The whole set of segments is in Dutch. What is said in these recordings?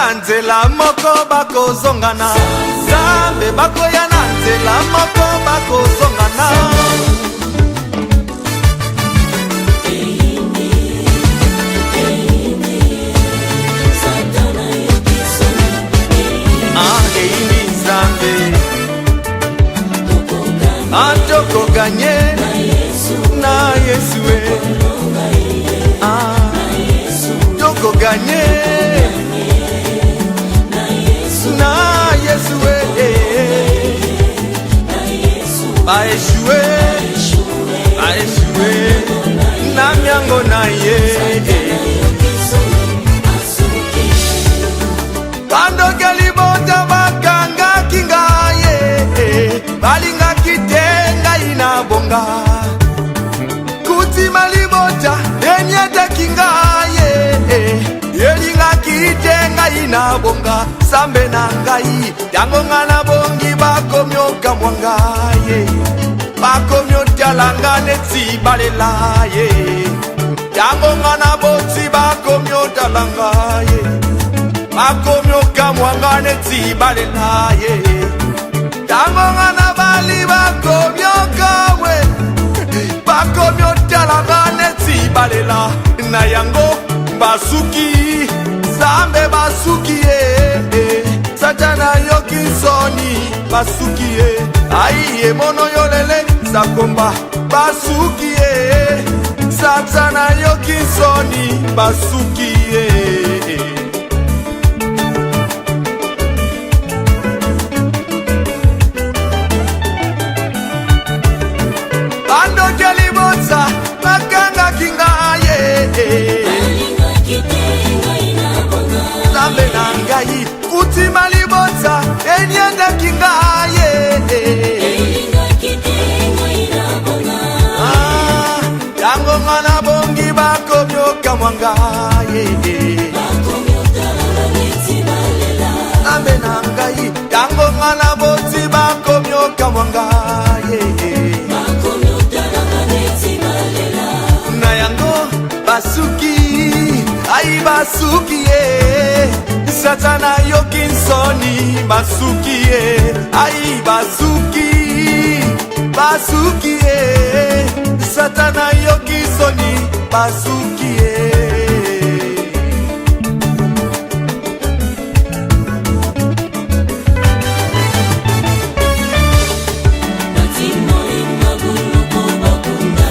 na nzela moko bakozongana Zambe bakoya na nzela moko bakozongana Antoko gagné na Yesue Toko gagné na Yesue Ba échoué na miango na ye Kando kelibota bakanga kinga ye Balinga kitenga inabonga Kuti malibota enyete kinga ye Yelinga kitenga inabonga Sambe na ngai Yango ngana bongi bako myoka mwanga ye Bako myotalanga netsi balela ye Yango ngana boti bako myotalanga ye Bako myoka mwanga netsi balela ye Tango ngana bali bako myoka we Bako myotalanga netsi balela Na yango basuki Zambe basuki Satana yoki soni basuki Aiye mono yolele sakomba basuki Satana yoki soni basuki Ando kelibotsa makanga kinga Zambe na ngai kuti malibotsa enyenda kinga Yango ngana bongi bako myoka mwanga Zambe na ngai yango ngana boti bako myoka mwanga Na yango basuki ai basuki Satana yoki soni basuki ai basuki Satana yoki soni basuki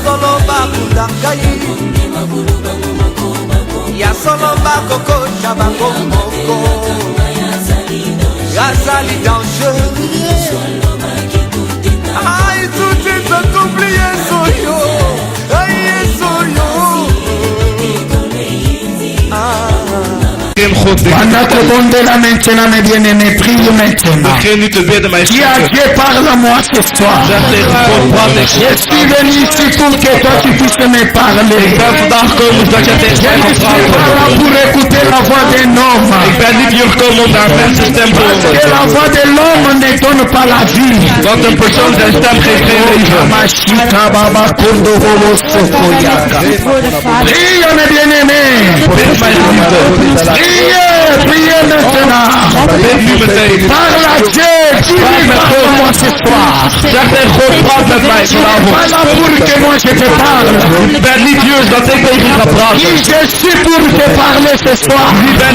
Solo bakunda kai Ya solo bakoko chabango moko Yazali danger Aïe tout est accompli soyo Aïe soyo Pendant que bon de la maintenant, mes bien-aimés, prie maintenant. Qui a Dieu parle à moi ce soir. Je suis venu ici pour que toi tu puisses me parler. Je suis là pour écouter la voix d'un homme. Parce que la voix de l'homme ne donne pas la vie. Prie mes bien-aimés. Priez maintenant. Parle à Dieu. Parle-moi ce soir. Je suis pas là pour que moi je te parle. Je suis pour te parler ce soir. La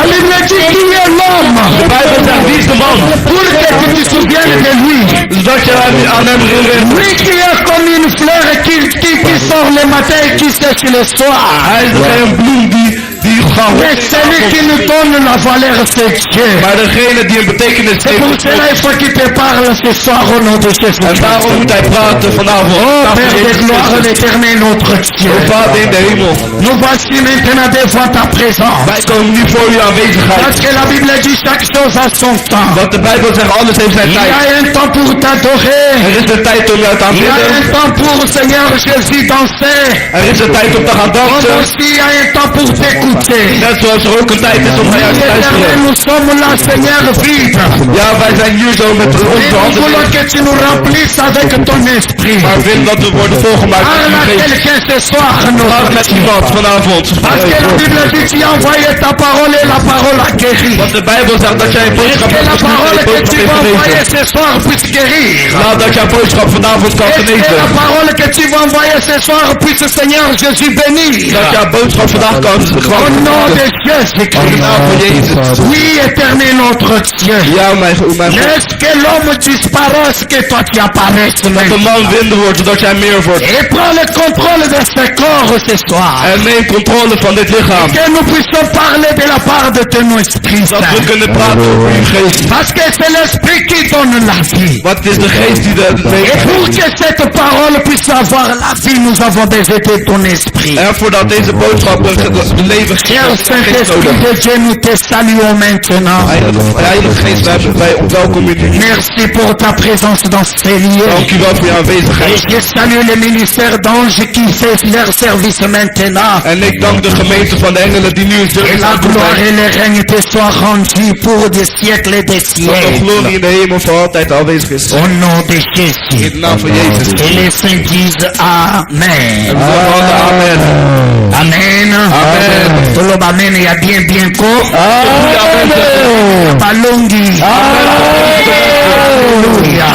Bible dit qu'il est l'homme. Pour que tu te souviennes de lui. Lui qui est comme une fleur qui sort le matin et qui sèche le soir. Mais celui qui nous donne la valeur, c'est Dieu. C'est pour cela il faut qu'il te parle ce soir au nom de Jésus. Oh Père de gloire, l'éternel notre Dieu. Nous voici maintenant devant ta présence. Parce que la Bible dit chaque chose a son temps. Il y a un temps pour t'adorer. Il y a un temps pour Seigneur Jésus danser. Il y a un temps pour t'écouter. écouter. Net zoals er ook een tijd is om naar jou te Éternel, luisteren. nous sommes là, Seigneur, vive. Ja, wij zijn hier zo met Et onze nous handen. voulons que tu nous remplisses avec ton esprit. Maar we willen dat we worden volgemaakt met Parle uw à geest. quelqu'un ce soir, Praat notre met Dieu. iemand vanavond. Parce que la Bible dit tu as envoyé ta parole et la parole a guéri. Want de Bijbel zegt dat jij een Et boodschap que hebt la gestuurd parole en die que boodschap tu vas heeft envoyer gegeven. ce soir puisse guérir. Nou, dat jouw boodschap vanavond kan Et que la genezen. parole que tu vas envoyer ce soir puisse, Seigneur Jésus, bénir. Dat jouw boodschap vandaag kan Au nom de Jésus-Christ. In de naam van Jezus. Oui, éternel notre Dieu. Ja, mijn God. Laisse que l'homme disparaisse, que toi tu apparaisses Dat de maintenant. man minder wordt, zodat jij meer wordt. Et prends le contrôle de ce corps ce soir. En neem controle van dit lichaam. Que nous puissions parler de la part de ton esprit. Dat we Saint. kunnen praten over uw geest. Parce que c'est l'esprit qui donne la vie. Want het is de geest die de Et pour leven. que cette parole puisse avoir la vie, nous avons besoin de ton esprit. En voordat deze boodschap een leven Cher geeft, Saint-Esprit de Dieu, nous te saluons maintenant. Heilige Geest, wij ontwelkomen u. Merci pour ta présence dans ces lieux. Dank u wel voor uw Et aanwezigheid. je salue le ministère d'anges qui fait leur service maintenant. En ik dank de gemeente van de engelen die nu in Et service la aan het doen gloire zijn. et le règne te soient rendus pour des siècles et des Dat de siècles. glorie in de hemel voor altijd aanwezig is. Au nom de In Jésus. de naam van Jezus. Et les saints disent Amen. En we zeggen amen. Amen. Amen. Tout le monde, amen. Il y a bien ko. Balongi. Alléluia.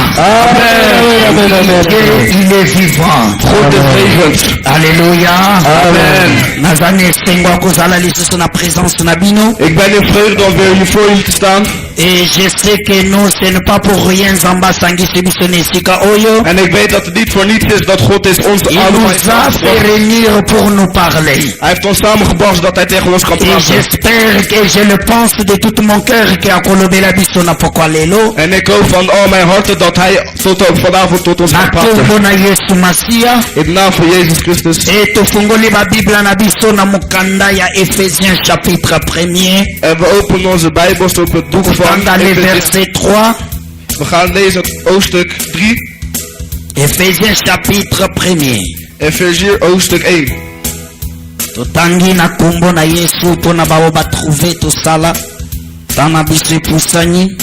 Dieu, il est vivant. God is levend. Alléluia. Amen. Nazane sengwa kozala lisusu na présence na bino. Ik ben in vreugde om weer hier voor jullie te staan. Et je sais que nous, ce n'est pas pour rien Zamba sangisi biso na esika oyo. En ik weet dat het niet voor niets is dat God is ons Il allemaal nous a fait réunir pour nous parler. Hij heeft ons samengebracht zodat hij tegen ons kan Et praten. j'espère que je le pense de tout mon cœur que akolobela biso na pokwa lelo. En ik hoop van al mijn harte dat hij vanavond tot ons Na gaat praten. kombo na Yesu Masia. In de naam van Jezus Christus. Et tofungoli ba Bible na biso na mokanda ya Ephésiens chapitre 1er. En we openen onze Bijbels op het boek van Kanda le Efeziërs. verset 3. We gaan lezen het hoofdstuk 3. Ephésiens chapitre 1er. Efeziërs hoofdstuk 1. Totangi na kombo na Yesu mpona bao batrouve tosala tana biso epusani.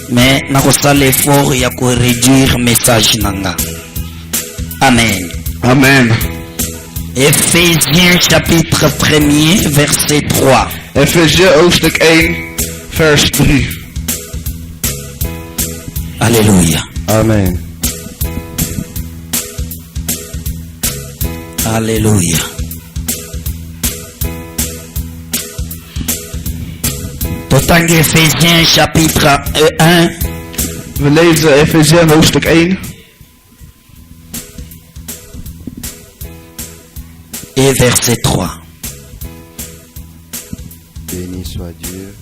Mais nakosala effort ya koréduire message nanga. Amen. Amen. Ephésiens chapitre 1er verset 3. Efeziërs hoofdstuk 1 vers 3. Alléluia. Amen. Alléluia. Totangi Ephésiens chapitre 1 We lezen Efeziërs hoofdstuk 1 et verset 3. Béni soit Dieu.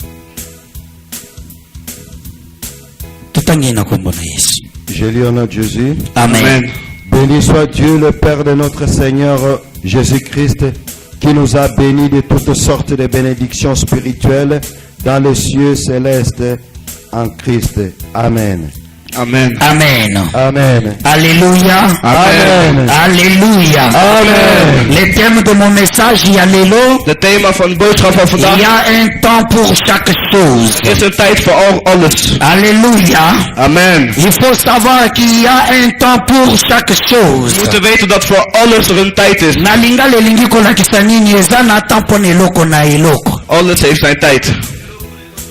Totangi na kombo na Yesu. Je lis au nom de Jésus. Amen. Amen. Béni soit Dieu, le Père de notre Seigneur Jésus-Christ, qui nous a bénis de toutes sortes de bénédictions spirituelles dans les cieux célestes en Christ. Amen. Amen. Amen. Amen. Alléluia. Amen. Alléluia. Amen. Le thème de mon message, il y a l'élo. Het thema van de boodschap van Il vandaag y a un temps pour chaque chose. is een tijd voor alles. Alléluia. Amen. Il faut savoir qu'il y a un temps pour chaque chose. We moeten weten dat voor alles er een tijd is. Nalinga lelingi kolakisa nini eza na temps mpona eloko na eloko. Alles heeft zijn tijd.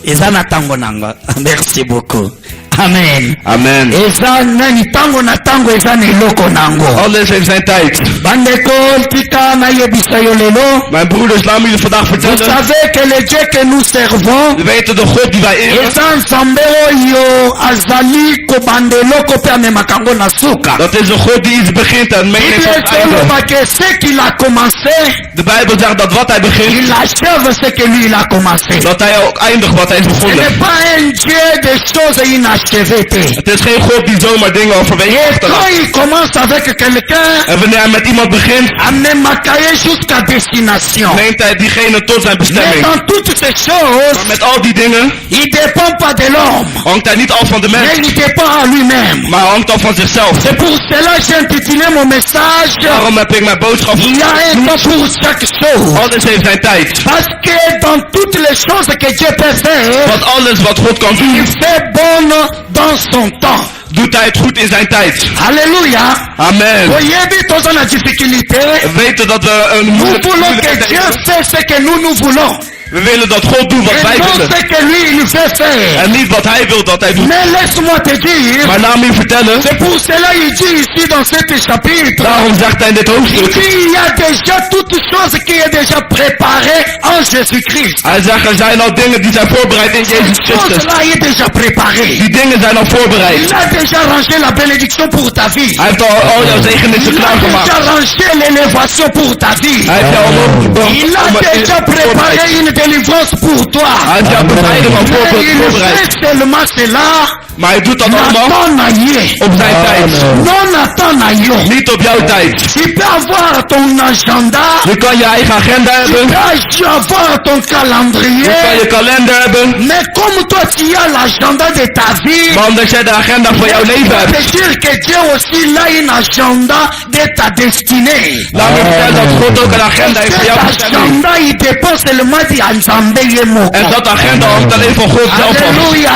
Eza na ntango nanga. Merci beaucoup. Amen. Amen. Eza nani ntango na ntango eza na eloko nango. Alles heeft zijn tijd. Bandeko tika nayebisa yo lelo. Mijn broeders, laat me jullie vandaag Vous vertellen. savez que le Dieu que nous servons We weten de God die wij eren. eza nzambe oyo azali kobanda eloko mpe amemaka yango na suka. Dat is een God die iets begint en meeneemt tot het Bible einde. ezoloba que ce qu'il a commencé, De Bijbel zegt dat wat hij begint, il achève ce que lui il a commencé. dat hij ook eindigt wat hij is Ce begonnen. n'est pas un Dieu des choses inachevées. chevet. Het is geen God die zomaar dingen overweegt Et achterlaat. quand il commence avec quelqu'un, En wanneer hij met iemand begint, Amemakaye jusqu'à destination. neemt hij diegene tot zijn Mais bestemming. dans toutes ces Maar choses, met al die dingen il ne dépend pas de l'homme, hangt hij niet af van de mais mens, il dépend à lui-même. maar hangt af van zichzelf. C'est pour cela que j'ai intitulé mon message, Daarom heb ik mijn boodschap il y a un temps pour chaque chose. Alles heeft zijn tijd. Parce que dans toutes les choses que Dieu peut faire, Want alles wat God kan il doen, fait bon dans son temps. doet hij het goed in zijn tijd. Alléluia. Amen. Voyez-vous, tous en difficulté, We weten dat we een nous moeilijke voulons que tijd Dieu hebben. fasse ce que nous voulons. We willen dat God doet wat Et wij non willen. ce que lui il fait faire. En niet wat hij wil dat hij doet. Mais laisse-moi te dire, Maar laat me u vertellen. c'est pour cela il dit ici dans cet chapitre, Daarom zegt hij in dit il hoofdstuk. dit il y a déjà toutes choses qui est déjà préparées en Jésus-Christ. Hij zegt er zijn al dingen die zijn voorbereid in Jezus Cette Christus. chose-là est déjà préparée. Die dingen zijn al voorbereid. Il a déjà rangé la bénédiction pour ta vie. Hij heeft al jouw zegenissen Il a klaargemaakt. déjà rangé l'élévation pour ta vie. Hij heeft jou omhoog gebracht. Il a déjà préparé une délivrance pour toi. Hij heeft jouw bevrijding al Mais il voorbereid. fait seulement cela. Maar hij doet dat allemaal N'attends naïe. op zijn tijd. Non attends naïe. Niet op jouw tijd. Tu peux avoir ton agenda. Je kan je eigen agenda Tu hebben. peux avoir ton Je kan calendrier. je kalender hebben. Mais comme toi tu as l'agenda de ta vie, Maar omdat jij de agenda van jouw leven ça hebt. veut dire que Dieu aussi a une agenda de ta destinée. Laat me vertellen dat God ook een agenda heeft voor jouw Cet bestemming. agenda il dépend seulement de Nzambe ye moko. En dat agenda hangt alleen van God zelf af. Alléluia.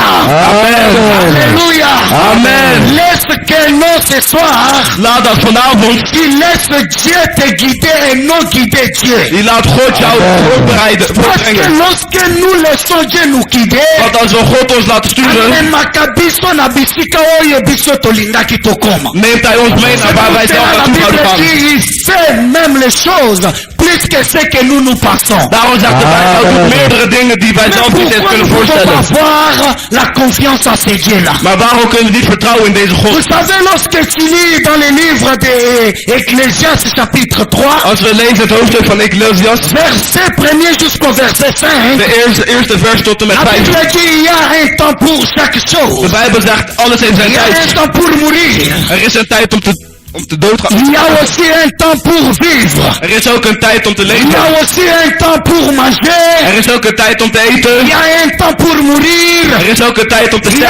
Amen. Alléluia. Amen. Laisse que non ce soir, Laat dat vanavond. tu laisses Dieu te guider et non guider Dieu. Die laat God jou Parce que voorbrengen. lorsque nous laissons Dieu nous guider, Want als we God ons laten sturen, amemaka biso na bisika oyo biso tolingaki tokoma. neemt hij ons mee naar waar wij zelf La naartoe Bible zouden gaan. dit, il fait même les choses plus que ce que nous passons. Daarom zegt de Bijbel, hij doet meerdere dingen die wij Mais zelf niet eens pourquoi kunnen nous pouvons voorstellen. avoir la confiance en ces dieux-là? Maar waarom kunnen we niet vertrouwen in deze Vous God? savez, lorsque tu lis dans les livres d'Ecclésiaste chapitre 3, Als we lezen het hoofdstuk van Ecclesiastes, verset 1er jusqu'au verset 5, de eerste vers tot en met la 5. Bible dit il y a un temps pour chaque De chose. Bijbel zegt, alles heeft zijn Il y a un tijd. temps pour mourir. Er is een tijd om te doodgaan. Il y a aussi un temps pour vivre. Er is ook een tijd om te Il y leven. a aussi un temps pour manger. Er is ook een tijd om te Il eten. y a un temps pour mourir. Er is ook een tijd om te Il y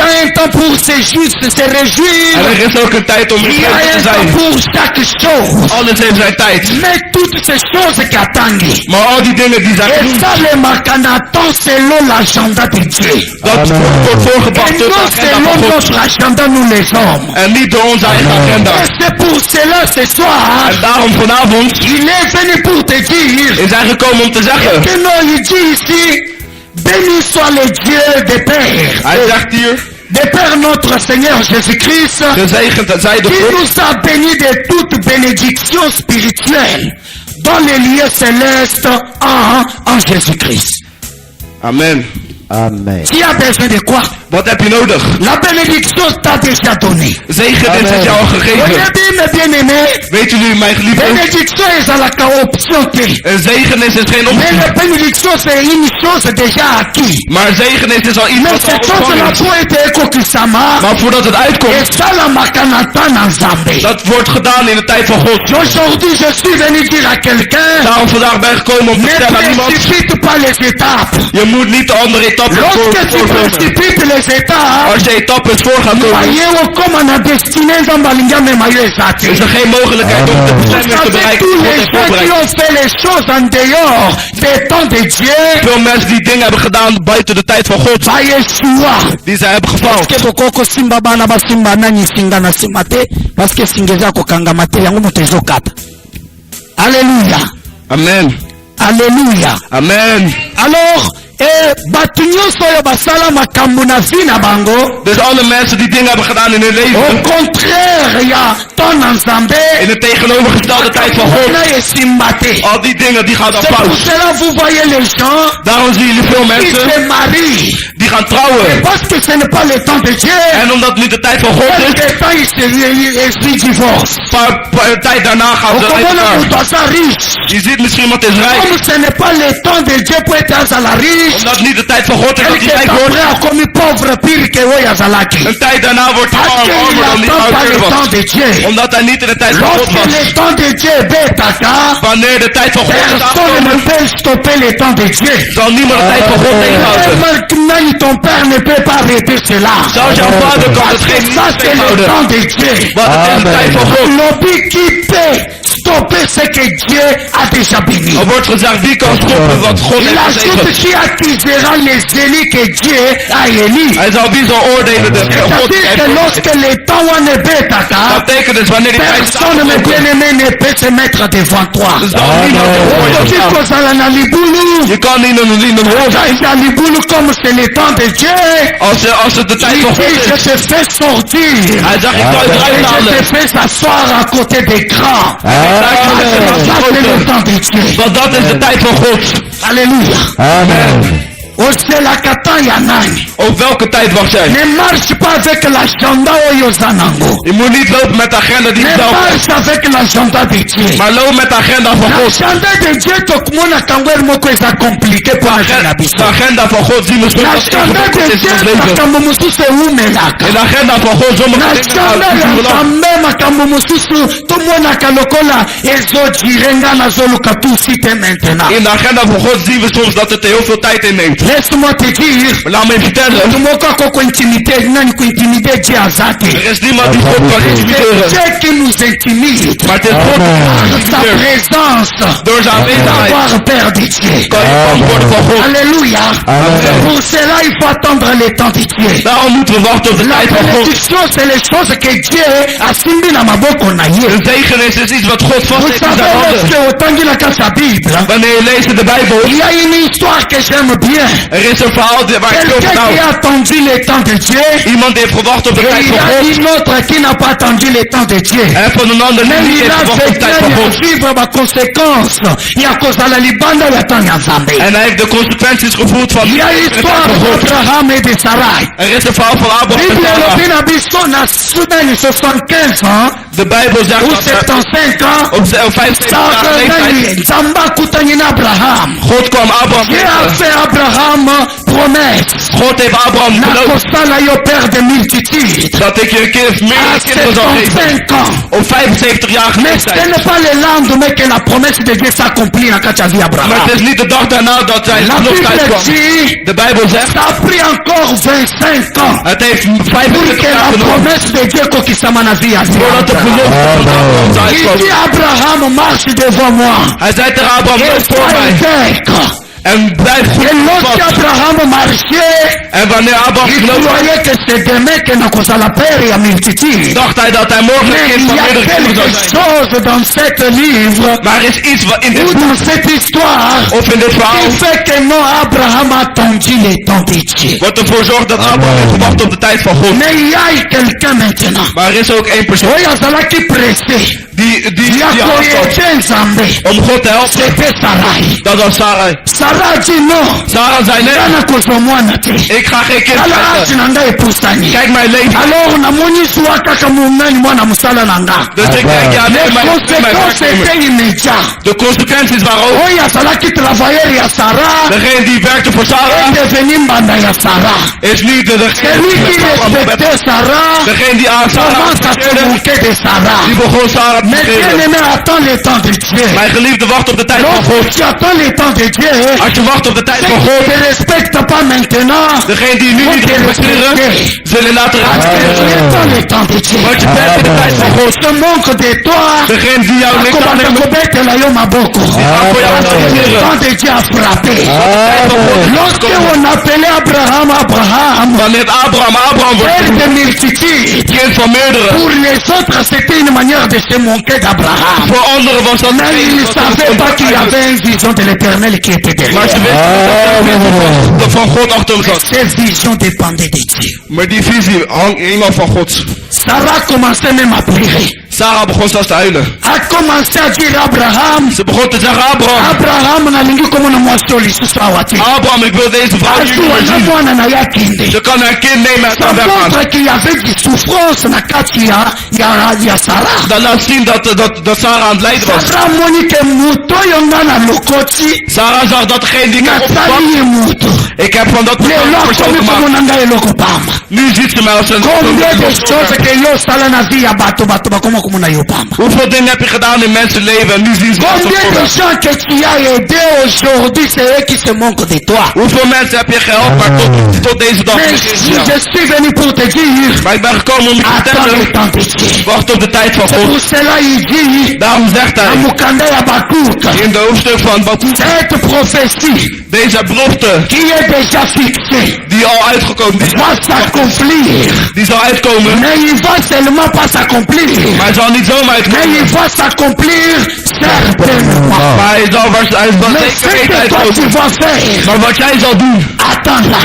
a un temps pour se En réjouir. er is ook een tijd om Il y a bevredigd te un temps zijn. pour chaque chose. Alles heeft zijn tijd. Mais toutes ces choses qu'attendent. Maar al die dingen die zijn Et genoemd, ça, les marcanatons selon l'agenda de Dieu. dat wordt Et voorgebracht door de non agenda selon van God. notre agenda, nous les hommes. En niet door onze eigen agenda. Et c'est pour cela ce soir, En daarom vanavond il est venu pour te dire is hij gekomen om te zeggen. que non, il dit ici, béni soit le Dieu des pères. Hij zegt hier, De Père notre Seigneur Jésus-Christ, gezegend zij de qui God, nous a bénis de toute bénédiction spirituelle dans les lieux célestes en Jésus-Christ. Amen. Amen. Tu as besoin de quoi? Wat heb je nodig? La bénédiction t'a déjà donné. Zegenis is jou al Voyez gegeven. bien, mes bien-aimés, Weet jullie, mijn geliefde? bénédiction est à la option T. Een zegenis is geen Mais optie. la bénédiction, c'est une chose déjà acquise. Maar zegenis is al iets Mais wat al cette chose-là ontvangen is. pour être ekokisama, Maar voordat het uitkomt, et ça la makanata Nzambe. dat wordt gedaan in de tijd van God. Aujourd'hui, je suis venu dire à quelqu'un, Daarom vandaag ben ik gekomen om te ne vertellen aan iemand, précipite pas les étapes. je moet niet de andere etappes Lorsque tu voorkomen. précipites les étapes, Als je etappes voor gaat komen, Ayewo comme na destinée Nzambalinga memayo ezate. is er geen mogelijkheid om de Vous bestemming te savez, bereiken. tous God les heeft gens qui voorbereid. ont fait les choses en dehors des temps de Dieu, Veel mensen die dingen hebben gedaan buiten de tijd van God, va Yeshua. die zij hebben gefaald. Ke bokoko simba bana basimba nani singa na simba te parce que singa eza kokangama te yango moto ezokata. Alléluia. Amen. Alléluia. Amen. Alors, bato nyonso oyo basala makambo na vie na bango, Dus alle mensen die dingen hebben gedaan in hun au leven, contraire ya ton na Nzambe, in de tegenovergestelde tijd van God, na esimba te. al die dingen die gaan dan C'est pour fout. cela vous voyez les gens Daarom zien jullie veel qui mensen se marient die die gaan trouwen. Parce que ce n'est pas le temps de Dieu. En omdat het niet de tijd van God is, Quelque temps il se divorce. een tijd daarna gaan Au ze uit Congo, elkaar. on doit riche. Je ziet misschien iemand is rijk. Comme ce n'est pas le temps de Dieu pour être à riche. Omdat het niet de tijd van God is dat hij Quelque rijk temps wordt. après, comme pauvre pire que Oya Zalaki. Een tijd daarna wordt hij Parce qu'il armer dan die n'attend pas ouder le was. temps de Dieu. Omdat hij niet in de tijd van God Lorsque was. le temps de Dieu est bétaka, Wanneer de tijd van God is personne ne aangekomen, peut stopper le temps de Dieu. zal niemand de tijd van God tegenhouden. Même ton père ne peut pas arrêter cela. Zelfs jouw vader kan het Parce que geen ça niet c'est le tegenhouden. temps de Dieu. Want het is de tijd van God. Lobby qui peut stopper ce que Dieu a déjà béni. Er wordt gezegd, wie kan stoppen wat God Il heeft ajoute gezegd. qui accusera les élus que Dieu a élis. Hij zal wie zal oordelen de God C'est-à-dire heeft que gezegd. lorsque le temps où on est bétaka, Dat betekent dus wanneer die tijd personne, mes staat. bien-aimés, ne peut se mettre devant toi. Dus dan niemand de Aujourd'hui, oordeel staan. kozala na libulu. Je kan niet in een hoofd. Na libulu comme c'est le temps de Dieu. Als het de tijd Il van God dit, je is. te fais sortir. Hij zegt, ik zal je eruit Et je halen. te fais s'asseoir à côté d'écran. Ça, c'est le temps de Dieu. Want dat is de tijd van God. Alléluia. Amen. Osela kataya nani. Op welke tijd wacht jij? Ne marche pas avec l'agenda oyo zanango. Je moet niet lopen met de agenda die Ne zelf is. marche avec l'agenda de Dieu. Maar loop met de agenda van God. L'agenda de Dieu tokumona kangweri moko eza compliqué pour la De agenda van God zien we soms dat het l'agenda de ingewikkeld is in ons Dieu leven. makambo mosusu ewumelaka. In de agenda van God sommige dingen l'agenda gaan ya we lang. nzambe makambo mosusu tomonaka lokola ezodire nga nazoluka tout site maintenant. In de agenda van God zien we soms dat het er heel veel tijd in neemt. Laisse-moi te dire, Maar laat me even vertellen. mutu moko akoko intimide nani kuintimide Dieu aza te. Er is niemand die God kan C'est intimideren. Dieu qui nous intimide. Maar het is God die Par ons sa intimideert. présence, Door zijn aanwezigheid savoir Père de Dieu. kan je antwoorden van God. Alléluia. Amen. Pour cela, il faut attendre le temps de Dieu. Daarom moeten we wachten op de La tijd van God. bénédiction, c'est les choses que Dieu a simbi na maboko na ye. Een zegen is iets wat God vast Vous heeft in savez, zijn handen. lorsque autangi la sa Bible, Wanneer je leest in de Bijbel, il y a une histoire que j'aime bien. er is een verhaal waar ik veel Quelqu'un van qui hou. a attendu le temps de Dieu, Iemand heeft gewacht op de et tijd il van y a God. une autre qui n'a pas attendu le temps de Dieu. En van een ander die Mais niet il heeft a gewacht op de tijd van fait God. vivre ma conséquence. Il y a cause à la libanda, il y a tant ya Zambé. En hij heeft de consequenties gevoeld van Il y a de tijd l'histoire van God. d'Abraham et de Sarai. Er is een verhaal van Abraham en Bible Sarah. elobi na biso na Soudan 75 ans De Bijbel zegt ou dat 75 ans. op 75 jaar leeftijd Nzambe akutani na Abraham. God kwam Abraham Dieu a tegen. fait Abraham promesse. God heeft Abraham beloofd Nakosala yo père de multitude. dat ik je een keer À meer kinderen zal geven. 75 ans. Op 75 jaar Mais ce leeftijd. n'est pas le lendemain que la promesse de Dieu s'accomplit na kati ya vie Maar Abraham. het is niet de dag daarna dat hij La nog Bible uitkwam. dit, De Bijbel zegt, ça a pris encore 25 ans het heeft pour 25 que jaar la genomen promesse de Dieu kokisama na vie ya voordat de Abraham. belofte van Abraham zou Il dit uitkomen. Abraham, marche devant moi. Hij zei tegen Abraham, Et loop voor sois mij intègre. en blijf Et goed lorsque vast. Abraham marchait, En wanneer Abraham il geloofde, croyait que c'est demain que nakozala père ya multitude. dacht hij dat hij morgen een Mais kind il van y a meerdere kinderen quelque zou zijn. chose dans cette livre, Maar er is iets wat in dit ou boek dans cette histoire, of in dit verhaal qui fait que non, Abraham a attendu le temps de Dieu. wat ervoor zorgt dat Abraham heeft gewacht op de tijd van God. Mais il y a quelqu'un maintenant. Maar er is ook één persoon Oyo azalaki pressé. die Ya aanstond koyete Nzambe. om God te helpen. C'était Sarai. Dat was Sarah. Sarah dit non. Sarah zei nee, Nga nakozwa mwana te. ik ga geen kind Tala age krijgen. na ngai epusani. Kijk mijn leven. Alors namoni zwa kaka monani mwana mosala na nga. Dus ik denk, ja nee, Les mijn conséquences werknemer. étaient immédiat. De consequenties waren ook, Oyo azalaki travailleur ya Sarah degene die werkte voor Sarah, est devenu mbanda ya Sarah. is nu degene Celui die qui met Abraham respectait Sarah degene die aan Sarah commence à se respecteerde, moquer de Sarah. die begon Sarah te Mais bien schreeuwen. aimé, attends le temps de Dieu. Mijn geliefde, wacht op de tijd van Lorsque God. tu attends le temps de Dieu, Als je wacht op de tijd ceux van qui God, ne te respectent pas maintenant, degene die nu niet respecteren, zullen later parce que tu respecteren. attends le temps de Dieu. Want je bent in de tijd van God. Ce manque de toi, Degene die jou niks akobanda aannemen, kobetela yo maboko. gaan voor jou Le respecteren. temps de Dieu a frappé. Amen. Lorsque on appelait Abraham, Abraham, Wanneer Abraham wordt père de multitude, kind van meerdere. pour les autres c'était une manière de se moquer d'Abraham. Voor anderen was dat Mais ils ne geen savaient pas qu'il y avait une vision de l'éternel qui était Maar ze derrière. wisten dat er van God achter hem zat. Cette vision dépendait de Dieu. Maar die visie hing iemand van God. Sarah commençait même à pleurer. Sarah begon zelfs te huilen. A commencé à dire Abraham. Ze begon te zeggen, Abraham nalingi komona mwasi oyo lisusu awa te. Abraham, ik wil deze vrouw niet Azuwa meer na zien. mwana na ye akende. Ze kan haar kind nemen en Ça kan weggaan. montre qu'il y avait des souffrances na kati ya Sarah. Dat laat zien dat Sarah aan het lijden was. Sarah moni ke moto oyo nga na lokoti. Sarah zag dat degene die ik heb Natali opgepakt. ye moto. Ik heb van dat Lelo persoon akomi gemaakt. komona nga eloko pamba. Nu ziet ze mij als een... Combien de choses que yo osala na vie ya bato bakoma komona yo pamba. Hoeveel dingen heb je gedaan in mensenleven en nu zien ze mij als een Combien de voorbeeld. gens que tu as aidé aujourd'hui, c'est eux qui se moquent de toi. Hoeveel mensen heb je geholpen, maar tot deze dag Mais niet si is. je suis venu pour te dire, Maar ik ben gekomen om je te attends le vertellen, temps de Dieu. wacht op de tijd van C'est pour God. cela il dit, Daarom zegt na hij, mukanda ya Bakuka, in de hoofdstuk van Bakkoek, cette prophétie deze belofte qui est déjà fixée die al uitgekomen is, va s'accomplir. die zal uitkomen, Mais il va seulement pas s'accomplir. maar hij zal niet zomaar Mais uitkomen. il va s'accomplir certainement. Maar hij zal Mais ce zeker que toi tu uitkomen. vas faire, Maar wat jij zal doen, attends là.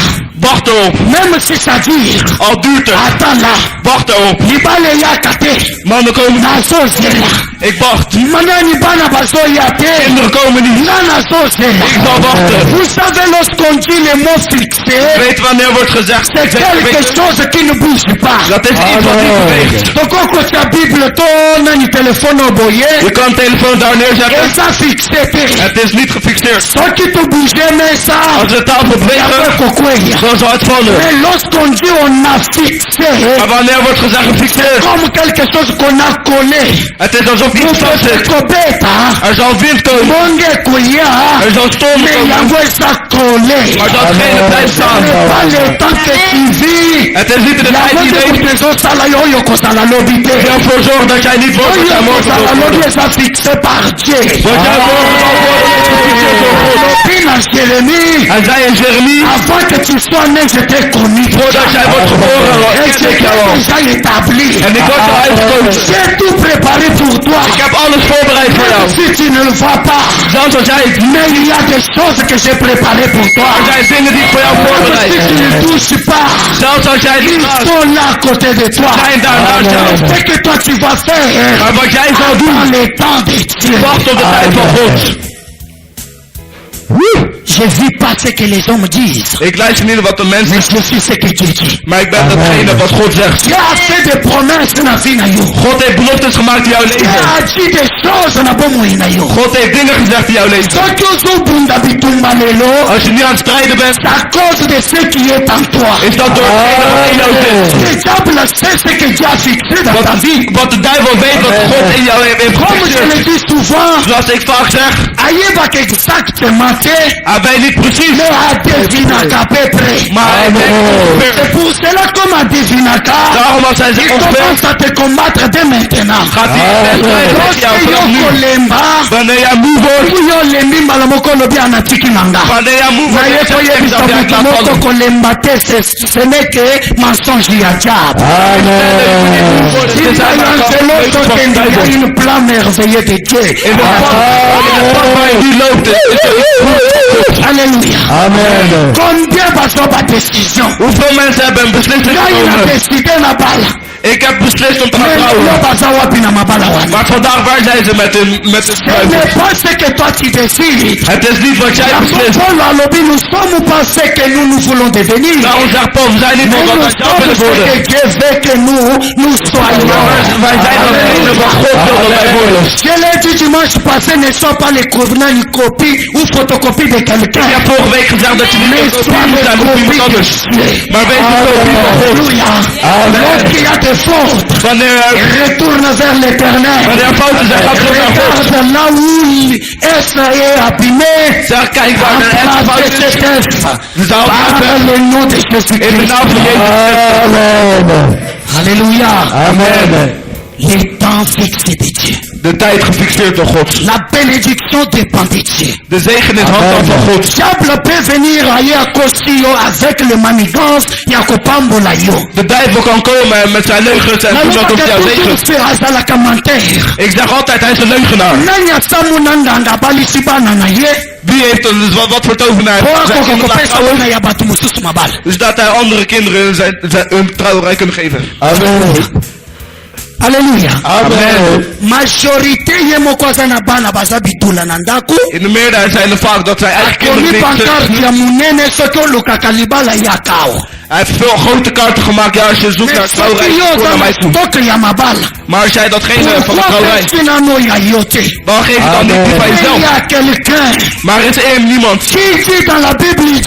wacht erop. Même si ça dure, Al duurt het, attends là. wacht erop. Libale yaka te. Mannen komen niet. Nazozela. Ik wacht. Manani bana bazoya te. Kinderen komen niet. Nga nazozela. Ik zal wachten. Vous savez lorsqu'on dit le mot fixé, Weet wanneer wordt gezegd, c'est quelque chose qui ne bouge pas. dat is iets wat niet beweegt. Donc on coche la Bible, ton nani téléphone oboye. Je kan een telefoon daar Et neerzetten. ça fixé te. Het is niet gefixeerd. Ce qui te bouge mais ça. Als de tafel Yabe bewegen, kokweya. dan zal het vallen. Mais lorsqu'on dit on a fixé, Maar wanneer wordt gezegd gefixeerd, comme quelque chose qu'on a collé. het is alsof iets vast zit. Kobeta. Er zal wind komen. Monge kuya. Er zal storm Mais komen. yango eza collé. Maar datgene blijft staan. Pas le temps que tu vis. Het is niet in de tijd Yango die te leeft. kutu ezosala yo oyo kozala lobi te. Die ervoor zorgt dat jij niet wordt wat Oyo jij morgen kozala zal lobi worden. eza fixé par Dieu. Wat jij morgen zal worden is gefixeerd door God. Lobi na Jérémie. Hij zei in Jeremie, Avant que tu sois né, je t'ai connu. voordat jij wordt geboren, Et je ken ik jou al. t'ai déjà établi. En ik word al uitgekozen. J'ai tout préparé pour toi. Ik heb alles voorbereid voor jou. Si tu ne le vois pas. Zelfs als jij het niet. Mais il y a des choses que j'ai préparées pour toi. Er zijn dingen die ik voor jou voorbereid. Si tu ne touches pas, Zelfs als jij het ils niet gaat, sont là à côté de toi. zijn daar naast jou. Ce que toi tu vas faire, Maar wat jij zal doen, dans le temps de Dieu. wacht op de tijd van God. Je vis pas ce que les hommes disent, Ik luister niet naar wat de mensen mais je suis ce que Dieu dit. maar ik ben datgene wat God zegt. Dieu a fait des promesses na vie na yo. God heeft beloftes gemaakt in jouw Dieu leven. a dit des choses na bomoi na yo. God heeft dingen gezegd in jouw leven. Soki ozobunda bitumba lelo, Als je nu aan het strijden bent, c'est à cause de ce qui est en toi. is dat door hetgene wat in jou zit. Le diable sait ce que Dieu a fixé dans ta vie. Wat de duivel weet wat God in jou heeft Comme je le gefixeerd. dis souvent, Zoals ik vaak zeg, ayebaka exactement te, hij weet niet precies, mais adevinaka peu près. maar hij weet ongeveer. C'est pour cela comme adevinaka, Daarom als hij il zegt ongeveer, commence à te combattre dès maintenant. gaat hij strijden met jou Lorsque vanaf nu. yo kolemba, Wanneer jij moe wordt, yo lembi mbala moko lobi anatiki nanga. wanneer jij moe Na wordt, ye dan koyebisa zeg je mutu dat moko vallen. kolemba te, ce n'est que mensonge ya diable. Il y a un zélo token, il y a une plan merveilleux de Dieu. In de pad waar je nu loopt, is er Alléluia. Amen. Combien bazoba décision? hoeveel mensen hebben een beslissing Ngai na genomen? décidé na bala. Ik heb beslist om te gaan Mais yo trouwen. baza wapi na mabala wana? Maar vandaag, waar zijn ze met hun Ce struiken? n'est pas ce que toi tu décides. Het is niet wat jij La beslist. Paul alobi, nous sommes pas ce que nous voulons devenir. Daarom zegt Paul, we zijn niet Mais wat nous wij zelf sommes willen ce worden. que Dieu veut que nous soyons. Wij zijn datgene wat God wil dat wij worden. Je l'ai dit dimanche passé, ne sois pas les convenants, une copie ou photocopie de Ik quelqu'un. heb vorige week gezegd dat je niet Mais een sois kopie moet le zijn van iemand copie de anders. Dieu. Maar wees een kopie van God. Alléluia. Lorsqu'il y a des fautes, Wanneer retourne vers l'éternel. er fouten zijn, ga terug naar God. Regarde là où Esther est abîmée. Zeg, kijk waar er echt fout Remplace is. cet Esther We zouden par het le nom de in de Jésus-Christ. naam van Jezus. Amen. Alléluia. Amen. Le temps fixe de Dieu. De tijd gefixeerd door God. La bénédiction dépend de Dieu. De zegen is handel van God. Diable peut venir ailleurs à cause yo avec le manigance ya kopambola yo. De duivel kan komen met zijn leugens en doen dat op jou zegen. toujours faire commentaire. Ik zeg altijd, hij is een leugenaar. Nani asamu nanga balisi bana na ye. Wie heeft een, dus wat voor tovenaar Po heeft zijn ako kinderen laten kopesa trouwen? wana ya batu mususu mabala. Dus dat hij andere kinderen hun trouwerij kunnen geven. Amen. Alléluia. Amen. Majorité ye moko aza na bana baza bitula na ndako. In de meerderheid zijn er vaak dat zij eigen Akomi kinderen pancarte niks. ya munene soki olukaka libala ya kao. Hij heeft veel grote kaarten gemaakt. Ja, als je zoekt naar Mais trouwerij, soki yo kom naar oza mij na toe. stoke ya mabala. Maar als jij datgene van de Pourquoi trouwerij, fais-tu nano ya yo te? dan geef je dan niet die van Il y jezelf. a quelqu'un Maar er is één niemand qui dit dans la Bible dit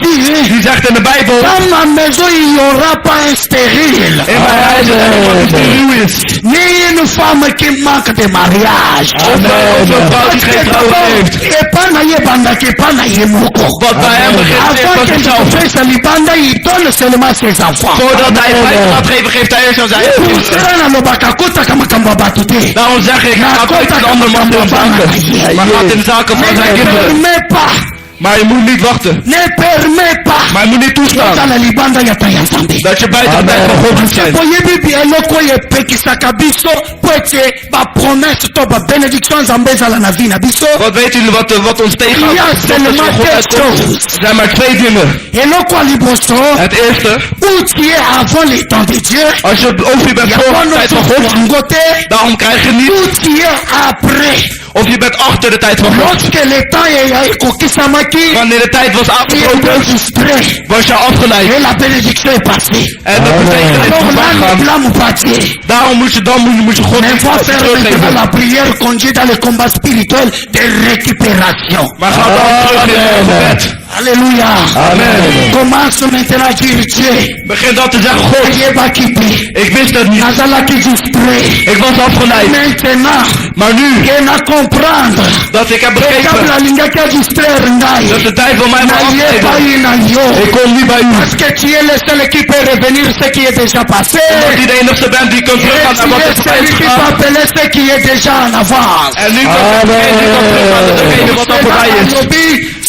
die zegt in de Bijbel, dans ma maison il n'y aura pas un stérile. in mijn huis is er iemand die steriel is. Ni une femme qui manque de mariage. Of een vrouw die geen trouwen heeft. Epana ye banda ke pana ye moko. Wat bij hem begint, Avant heeft van que zichzelf. je fasse libanda, il donne seulement ses enfants. Voordat hij vrijheid gaat geven, geeft hij eerst aan zijn eigen kinderen. Sera na lobaka kota kama kamba batute. Daarom zeg ik, ga nooit een ander man doen zaken. Maar gaat in de zaken van zijn Ne kinderen. permets pas. Maar je moet niet wachten. Ne permets pas. Maar je moet niet toestaan Kota libanda ya tayanzambe. dat je buiten de tijd van God moet zijn. Boyebi eloko epekisaka biso po ete bapromese to babenediction nzambe ezala na vi na biso. Wat weten jullie wat ons tegenhoudt? Ja, Dat is van God uitkomt. Er zijn maar twee dingen. Eloko ya liboso Het eerste, où tu es avant le temps de Dieu. als je of je bent voor de tijd van God, yango te. daarom krijg je niet. Où tu es après. Of je bent achter de tijd van God. Lorsque le temps ekokisamaki, Wanneer de tijd was tu es afgebroken, distrait. was je afgeleid. Et la bénédiction est passée. En dat betekent het Alors is là, le weggaan. plan m'a passé. Daarom moet je God Mais niet va faire maintenant teruggeven. la prière conduite dans le combat spirituel de récupération. Maar ga dan terug in het gebed. Alléluia. Amen. Commence maintenant à dire Dieu. Begin dat te zeggen, God, Dieu va quitter. ik wist het niet. Nazalaki distrait. Ik was afgeleid. Maintenant, Maar nu, je na comprendre. dat ik heb Que begrepen kabla lingaki a distraire ngai. dat de tijd van mij was Na ye afgeleid. pas na yo. Ik kom niet bij u. Parce que tu es le seul qui peut revenir ce qui est déjà passé. Omdat u de enigste bent die kunt Et teruggaan tu naar wat es is voorbij celui qui peut gegaan. appeler ce qui est déjà en avance. En nu kan ik teruggaan naar degene wat al voorbij is.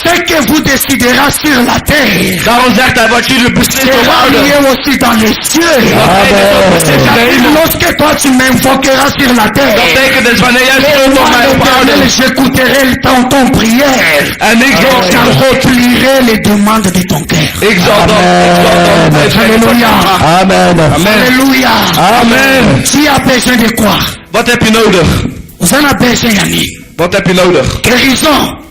Ce que vous décidera sur la terre Daarom zegt hij, wat jullie beslissen op sera aarde. lié aussi dans les cieux. Amen. Lorsque toi tu m'invoqueras sur la terre, Dat betekent dus wanneer jij et speelt moi op mij op aarde. l'Éternel, j'écouterai ton prière. En ik zal J'accomplirai les demandes de ton cœur. Ik zal dan Alléluia. Amen. Amen. Alléluia. Amen. Tu as besoin de quoi? Wat heb je nodig? Vous en avez besoin, Yannick. Wat heb je nodig? Guérison.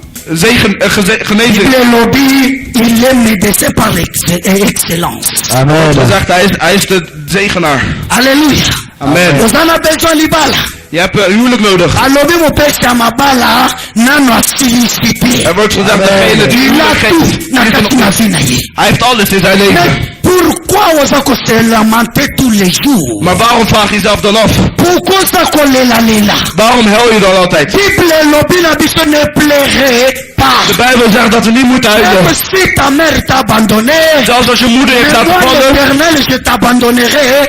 Genezing. Le lobby, il est médecin par excellence. Amen. Zo zegt hij is de zegenaar. Alléluia. Amen. Vous en avez besoin, Libala. Je hebt huwelijk nodig. Alobi mopesa mabala nano asilicité. Er wordt gezegd, degene die Il a huwelijk tout geeft, na die is kati na nog- vie na ye. hij heeft alles in zijn leven. Mais pourquoi oza kose lamenter tous les jours? Maar waarom vraag je jezelf dan af? Pourquoi oza kolela lela? Waarom huil je dan altijd? Bible elobi na biso ne plairait pas. De Bijbel zegt dat we niet moeten Même huilen. si ta mère t'a abandonné, Zelfs als je moeder heeft mais laten moi vallen. l'Éternel je t'abandonnerai.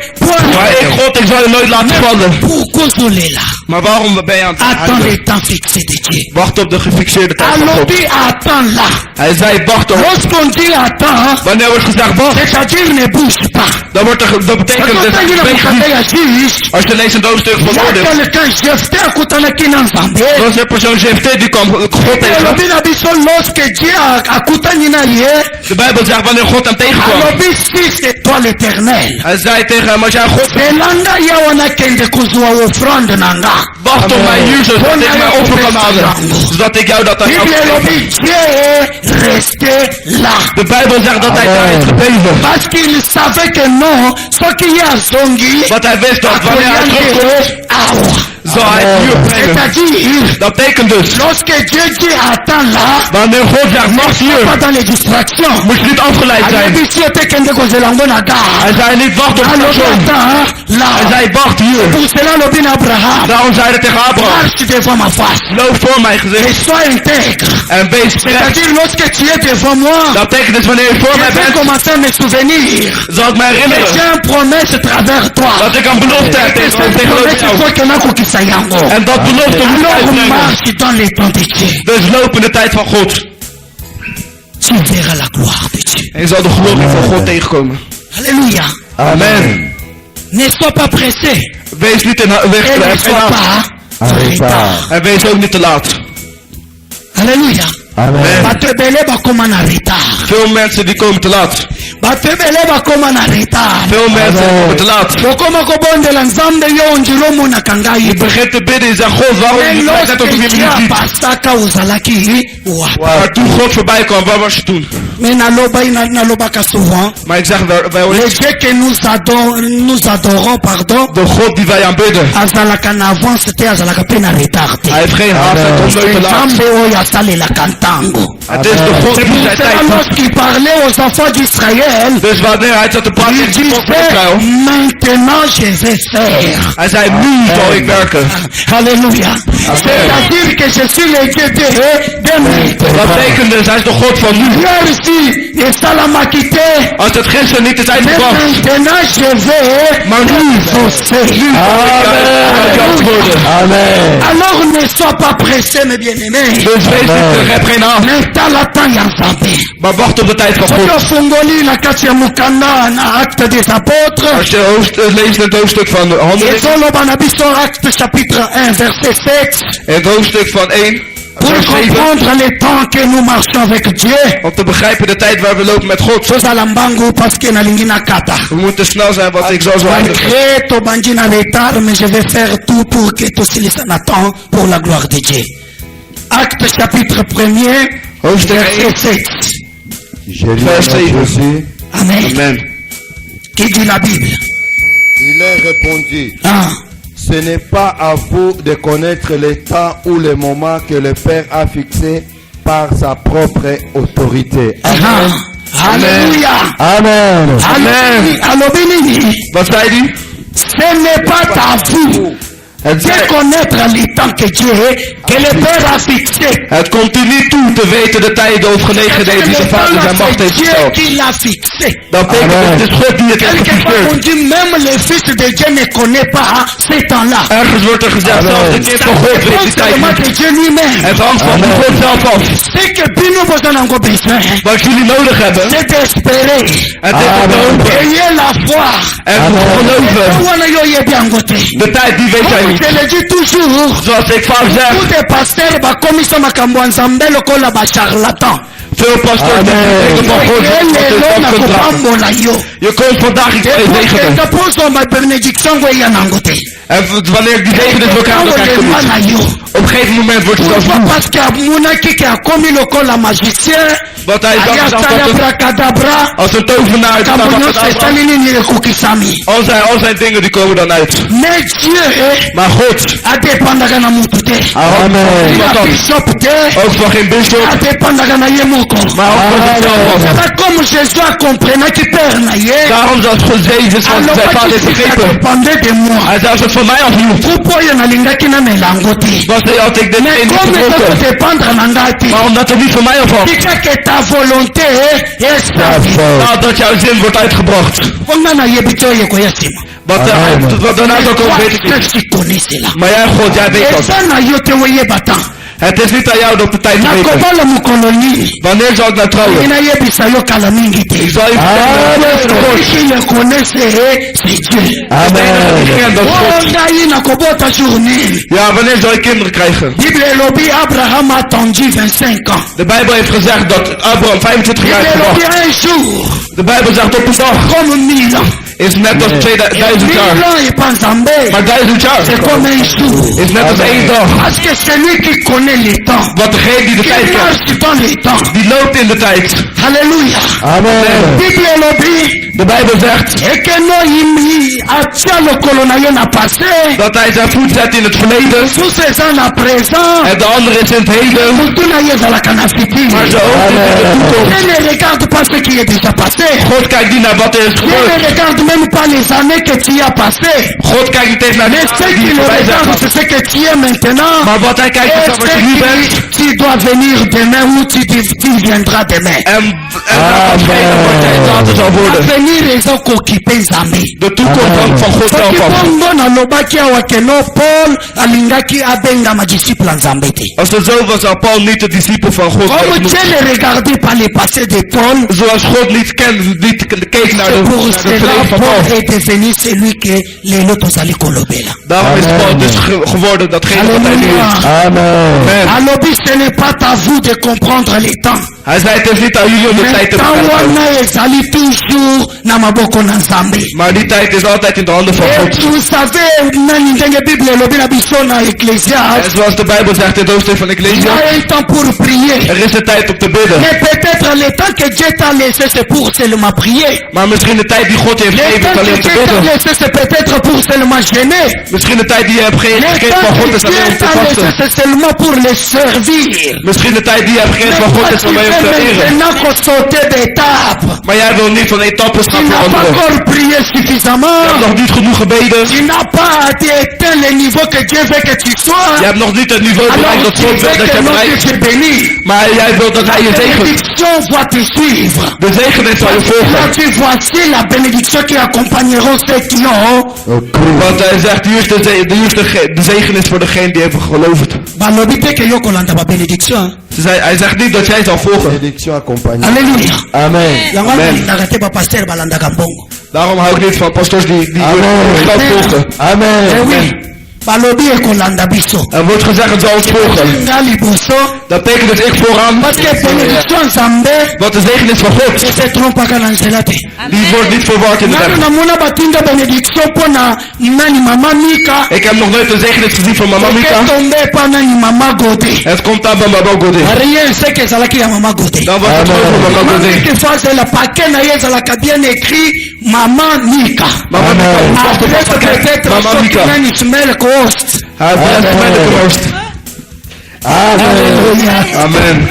Maar ik, God, ik zal je nooit laten vallen. Pourquoi zolela? Maar waarom ben je aan het Attends huilen? le temps fixé de Dieu. Wacht op de gefixeerde tijd van God. Alobi attends là. Hij zei, wacht op. Lorsqu'on dit attends, Wanneer wordt gezegd, wacht, c'est-à-dire ne bouge pas. dan dat betekent Quand dat on dit je na mukanda ya juge, als je leest een doodstuk van il y a oordeel, quelqu'un Jephthé akutanaki na Nzambe. dan is er persoon Jephthé die kwam God tegen. Alobi na biso lorsque Dieu akutani na ye, De Bijbel zegt wanneer God hem tegenkwam. alobi si c'est toi l'Éternel. Hij zei tegen hem, als jij God Elanga ya wana kende kuzwa offrande nanga. wacht op mij hier, zodat ik mijn offer kan halen. Zodat ik jou dat aan jou Bible kan geven. elobi Dieu est resté là. De Bijbel zegt dat hij daar heeft gebleven. Parce qu'il savait que non, soki ye azongi, Want hij wist dat wanneer hij terugkomt, awa. zal hij het hier brengen. C'est-à-dire, Dat betekent dus, lorsque Dieu dit attends là, wanneer God zegt, wacht hier, pas dans les distractions. moet je niet afgeleid zijn. Alobi si otekende kozelango na gare. Hij zei niet, wacht op het Alobi station. attends Hij là. zei, wacht hier. Pour cela alobi na Abraham, Daarom zei hij tegen Abraham, marche devant ma face. loop voor mij Et gezicht sois intègre. en wees recht. C'est-à-dire lorsque tu es devant moi, Dat betekent dus wanneer je voor je mij vais bent, commencer à me souvenir. zal ik me Et herinneren j'ai une promesse à travers toi. dat ik een belofte heb Et tegen cette promesse, il jou. faut que nakokisa yango. En dat belofte moet Alors uitbrengen. marche dans les temps de Dieu. Dus loop in de tijd van God. Tu verras la gloire de Dieu. En je zal de glorie van God tegenkomen. Alléluia. Amen. Ne sois pas pressé. Wees niet in weg Et ne sois en pas en retard. En wees ook niet te laat. Alléluia. Amen. Bato ebele bakoma na retard. Veel mensen die komen te laat. bato ebele bakoma na retard. Veel mensen komen te laat. okoma kobondela nzambe yo ondiro omonaka ngai. Je begint te bidden en zegt, God, waarom Mais moet ik net op lorsque je Dieu niet? pasaka ozalaki wapi? Maar toen God voorbij kwam, waar was je toen? Mais nalobaka souvent Maar ik zeg, wij le Dieu que nous adorons pardon de God die wij aanbidden, azalaka na avance te azalaka pe na retard te. hij heeft geen haast en komt nooit te laat. nzambe oyo asalelaka ntango. Het is de God die zijn tijd doet. Lorsqu'il parlait aux enfants d'Israël, Dus wanneer hij zat te praten il in het volk van disait Israël, maintenant je vais faire. hij zei, nu zal ik werken. Alléluia. C'est-à-dire que je suis le Dieu de maintenant. Dat betekent dus, hij is de God van nu. Merci. Et ça l'a maquité. Als het gisteren niet is Mais uitgebracht, maintenant je vais. maar nu Amen. Alors ne sois pas pressé mes bien-aimés. Dus wees niet, heb geen haast, Maintenant la temps ya nzambe. maar wacht op de tijd van soki God. ofungoli na kati ya mokanda na acte des apôtres Als je leest het hoofdstuk van de Handelingen, ezoloba na biso acte chapitre 1 verset 7 in het hoofdstuk van 1, pour vers 7, comprendre le temps que nous marchons avec Dieu. om te begrijpen de tijd waar we lopen met God. tozala mbangu parce que nalingi nakata We moeten snel zijn, want ik zal zo eindigen. malgré tobandi na retard mais je vais faire tout pour que tosilisa na temps pour la gloire de Dieu. Acte chapitre 1er Hoofdstuk 1, verset 7. Je lis Vers avec 7. Jésus. Amen. Amen. Qui dit la Bible? Il leur répondit, Ah. ce n'est pas à vous de connaître le temps ou le moment que le Père a fixé par sa propre autorité. Ah. Alléluia. Amen. Alobi nini? Wat zei hij? Ce n'est pas à vous Het, de connaître le temps que Dieu, que le Père a fixé. het komt u niet toe te weten de tijden of gelegenheden die de Vader zijn macht heeft C'est Dieu gesteld. qui l'a fixé. Dat betekent dat het is God die het heeft Quelque part on gefixeerd. dit même le Fils de Dieu ne connaît pas ces temps-là. Ergens wordt er gezegd, zelfs de kind van God weet die tijd Seulement niet. de Dieu lui-même. Het hangt van God zelf af. C'est que Bino besoin encore besoin. Wat jullie nodig hebben, C'est d'espérer. het is om te hopen Ayez la foi. en te geloven. Wana yo yebi angote. De tijd die weet jij Je niet. le dis toujours. Zoals ik vaak zeg, Tous les pasteurs bakomisa makambo ya nzambe lokola bacharlatan. veel pastoors denken van God lelo na wordt kopambola yo. Je komt vandaag iets zegenen. etapozo mabenediction ngo eya nango te. En wanneer die zegen is, dan krijg je olema niet. na yo. Op een gegeven moment wordt het zelfs Pourquoi? moe. Parce que amonaki ke akomi lokola magicien. Want hij dacht zelf Ayasali dat het abracadabra. als een tovenaar Kambo nyonso al esali nini ekokisami. zijn dingen die komen dan uit. Mais Dieu Maar God, adepandaka na mutu te. Amen. Na bishop te. ook van geen bisschop, Adepandaka na ye moko. maar ook van zichzelf af. C'est comme Jésus a comprenaki père na ye. Daarom zoals God Jezus van zijn vader heeft begrepen. dépendait de moi. Hij zei, als het van mij afhield, Groupe oyo nalingaki na melango te. had ik dit Mais niet comme eza gebroken. kodépendre na ngai te. Maar omdat het niet van mij afhangt, Tika ke ta volonté establi. dat jouw zin wordt uitgebracht. Onga nayebi te oyo ekoya nsima. Wat daarna zou komen, weet ik niet. Toi, tu connais cela. Maar jij, God, jij weet dat. Eza na yo te oyeba tan. Het is niet aan jou dat de tijd te weten. nakobala mokolo nini. Wanneer zal ik nou trouwen? Ninayebisa yo kala mingi Ik te. zal je vertellen, God. Qui le connaissait, c'est Dieu. Ngai nakobota journée. Ja, wanneer zal je kinderen krijgen? Bible elobi Abraham a attendu 25 ans. De Bijbel heeft gezegd dat Abraham 25 jaar Bible heeft elobi gewacht. un jour De Bijbel zegt op een dag comme 1000 ans. is net als 2000 jaar. 1000 ans et pas Nzambe. Maar 1000 jaar C'est comme un jour. is net als één dag. Parce que celui qui connaît les temps, Want degene die de qui tijd kent, marche dans les temps. die loopt in de tijd. Alléluia. Amen. Bible elobi De Bijbel zegt et que no yimi atia lokolo na ye na passé. dat hij zijn voet zet in het verleden Tous ces ans à présent. en de andere is in het heden. Mutu na ye ezalaka na futur. Maar zijn hoofd is in de toekomst. Je ne regarde pas ce qui est déjà passé. God kijkt niet naar wat er is Je gebeurd. ne regarde même pas les années que tu as passées. God kijkt niet eens naar Mais de ce die qu'il voorbij zijn regarde, gegaan. c'est ce que tu es maintenant. Maar wat hij kijkt is Et dat wat je nu bent. ce que tu dois venir demain ou tu viendras demain. En laat weten wat jij later zal worden. Avenir eza kokipe Nzambe. De toekomst hangt van God zelf soki af. bongo nalobaki awa keno Paul alingaki abengama disciple ya Nzambe te. Als het zo was, zou Paul niet de discipel van God Comme zijn. Dieu ne regardait pas les passés de Paul, Zoals God niet keek naar c'est de pour verleden cela van Paul. Paul est devenu celui que lelo tozali kolobela. Daarom is Paul dus geworden datgene wat hij nu is. Amen. Amen. Alobi ce n'est pas à vous de comprendre les temps. Hij zei, het is niet aan jullie om de tijd te Temps begrijpen. wana ezali toujours na maboko na Nzambe. Maar die tijd is altijd in de handen van Et God. vous savez, nani ndenge Bible elobi na biso na En Ecclésiaste, zoals de Bijbel zegt in het hoofdstuk van il y Ecclesia, a un temps pour prier. er is een tijd om te bidden. Mais peut-être le temps que Dieu t'a laissé, c'est pour seulement prier. Maar misschien de tijd die God je heeft Le gegeven is temps alleen que om te Dieu t'a bidden. laissé, c'est peut-être pour seulement jeûner. Misschien de tijd die je hebt Le gegeven van temps God que is alleen Dieu om te t'a laissé, vasten. c'est seulement pour le servir. Misschien de tijd die je hebt Mais gegeven van God toi, is tu alleen om te veux eren. maintenant qu'on sauter d'étape. Maar jij wil niet van etappes Tu gaan n'as pas veranderen. encore prié Je hebt suffisamment. nog niet genoeg gebeden. Tu n'as pas atteint le niveau que Dieu veut que tu sois. Je hebt nog niet het niveau bereikt Alors dat tu God wil veux dat que je notre Dieu bereikt. te bénisse. Maar jij wilt dat hij je La zegent. bénédiction va te suivre. De zegening zal je Là, volgen. tu voici la bénédiction qui accompagneront ceux qui ont. Au Christ. Want hij zegt, hier is de zegenis voor degene die heeft geloofd. Balobi te ke yo kolanda ba bénédiction. Hij zegt niet dat jij zal volgen. Bénédiction accompagnée. Alléluia. Amen. Yango Amen. balingaka te ba pasteur balandaka mbongo. Daarom hou ik niet van pastors die Amen. geld volgen. Eh Amen. oui. Balobi ekolanda biso. Er wordt gezegd het zal ons volgen. Nga liboso. Dat betekent dus ik vooraan. Parce que bénédiction nzambe Wat de zegenis van God, ne se trompaka na nzela te. die wordt niet verward in de Nani weg. namona batinda bénédiction mpona nani mama Mika. Ik heb nog nooit een zegenis gezien van mama Mika. Eke tombe pa nani mama Godé. Het komt aan bij mama Godé. Rien c'est que ezalaki ya mama Godé. Dan was het gewoon van mama Mama Godé. Mika face la paquet na ye ezalaka bien écrit mama Mika. Mama Mika, Amen. hoe was Après het peut-être mama soki Mika. nani Ismaël Kost. Hij heeft Amen. mij de troost. Amen. Alléluia. Amen.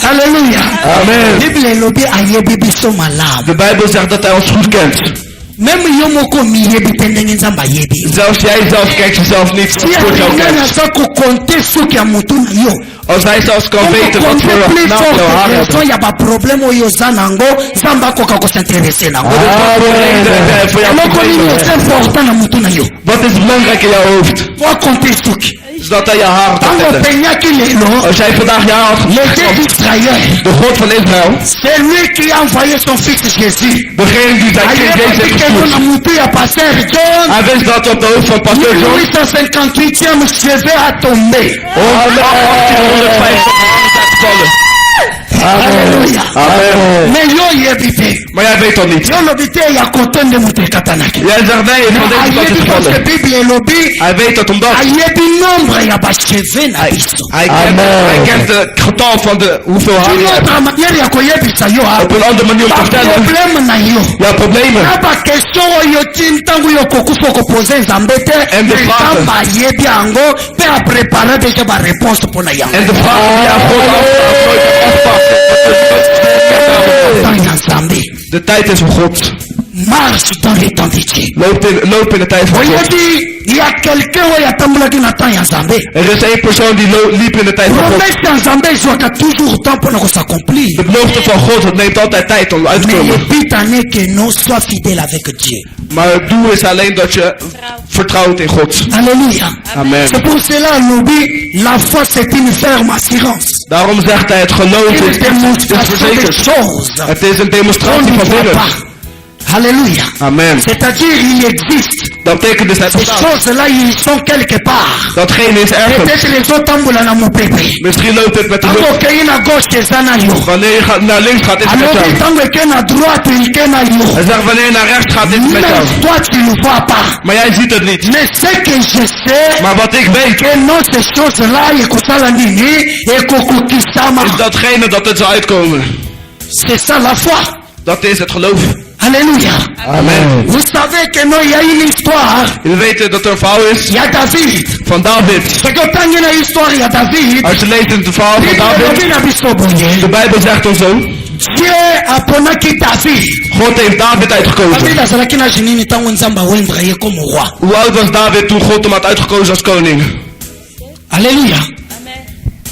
Alléluia. Amen. Bible elobi ayebi biso malamu. De Bijbel zegt dat hij ons goed kent. Même yo moko miyebi te ndenge nzambe ayebi. Zelfs jij zelf kijkt jezelf niet Si voor jou alingani kent. aza kokonte suki ya motu na yo. Als hij zelfs kan weten wat voor plus naam jouw haar forte hebben. raison ya baproblème oyo oza nango nzambe akoka kosinteresse nango. Voor jouw eloko nini problemen. eza important na motu na yo. Wat is belangrijk in jouw hoofd? po konte suki. Zodat hij je haar kan ntango tellen. openyaki lelo Als jij vandaag je haar had le Dieu geslacht, d'Israël, de God van Israël, c'est lui qui a envoyé son fils Jésus. degene die zijn kind Jezus heeft ayebaki keno na gestuurd. motu ya paster John. Hij wist dat op de hoofd van pasteur John 1858e cheveux a tombé. 1850 haren zijn gevallen. Alléluia. Amen. Mais yo yebi te. Maar jij weet dat niet. Yo lobi te ya koto nde moto ekatanaki. Jij zegt nee, van deze kant is ayebi parce gevallen. Bible elobi Hij weet dat omdat ayebi nombre ya bacheve na biso. hij kent het getal van de hoeveel haar Une je hebt. autre manière ya koyebisa yo Op een andere manier om te vertellen. baproblème na yo Ja, problemen. na baquestion oyo ti ntango yo kokufa okopose nzambe te En de vragen. nzambe ayebi yango mpe aprépare deja baréponse mpo na yango En de vraag die aan God Temps ya nzambe de tijd is van God. marche dans le temps de Dieu. Loop in de tijd van God. oyebi ya quelqu'un oyo atambolaki na temps ya nzambe Er is één persoon die liep in de tijd van God. promesse ya nzambe ezwaka toujours temps mpona De kosaaccomplir. belofte van God, het neemt altijd tijd om uit te Mais le komen. but en est que non sois fidèle avec Dieu. Maar het doel is alleen dat je vertrouwt in God. Alléluia. Amen. C'est pour cela, Loubi, la foi c'est une ferme assurance. Daarom zegt hij, het geloof Une is démonstration des verzekerd. choses. Het is een On demonstratie ne van voit dingen. pas. Alléluia. Amen. C'est-à-dire, il existe. Dat betekent dus het Ces bestaat. choses-là, ils sont quelque part. Datgene is ergens. Peut-être les autres tamboula na mopepe. Misschien loopt het met de Tango lucht. okei na gauche keza na yo. Wanneer je naar links gaat, is het met Alors jou. que tango eke na droite, ike na yo. Hij zegt wanneer je naar rechts gaat, is het met jou. Mais toi, tu ne vois pas. Maar jij ziet het niet. Mais ce que je sais, Maar wat ik weet, que non, ces choses-là, ekosala nini, ekokokisama. is datgene dat het zal uitkomen. C'est ça la foi. Dat is het geloof. Alléluia. Amen. Vous savez que non, il y a une histoire. Jullie weten dat er een verhaal is Il y a David. van David. C'est que quand il y a une histoire, il y a David. Als je leest in het verhaal van Il y a David, David Abisoboye. de Bijbel zegt ons zo. Dieu apprenaki David. God heeft David David uitgekozen. azalaki na jinini ntango nzambe awendra ye comme roi. Hoe oud was David toen God hem had uitgekozen als koning? Alléluia.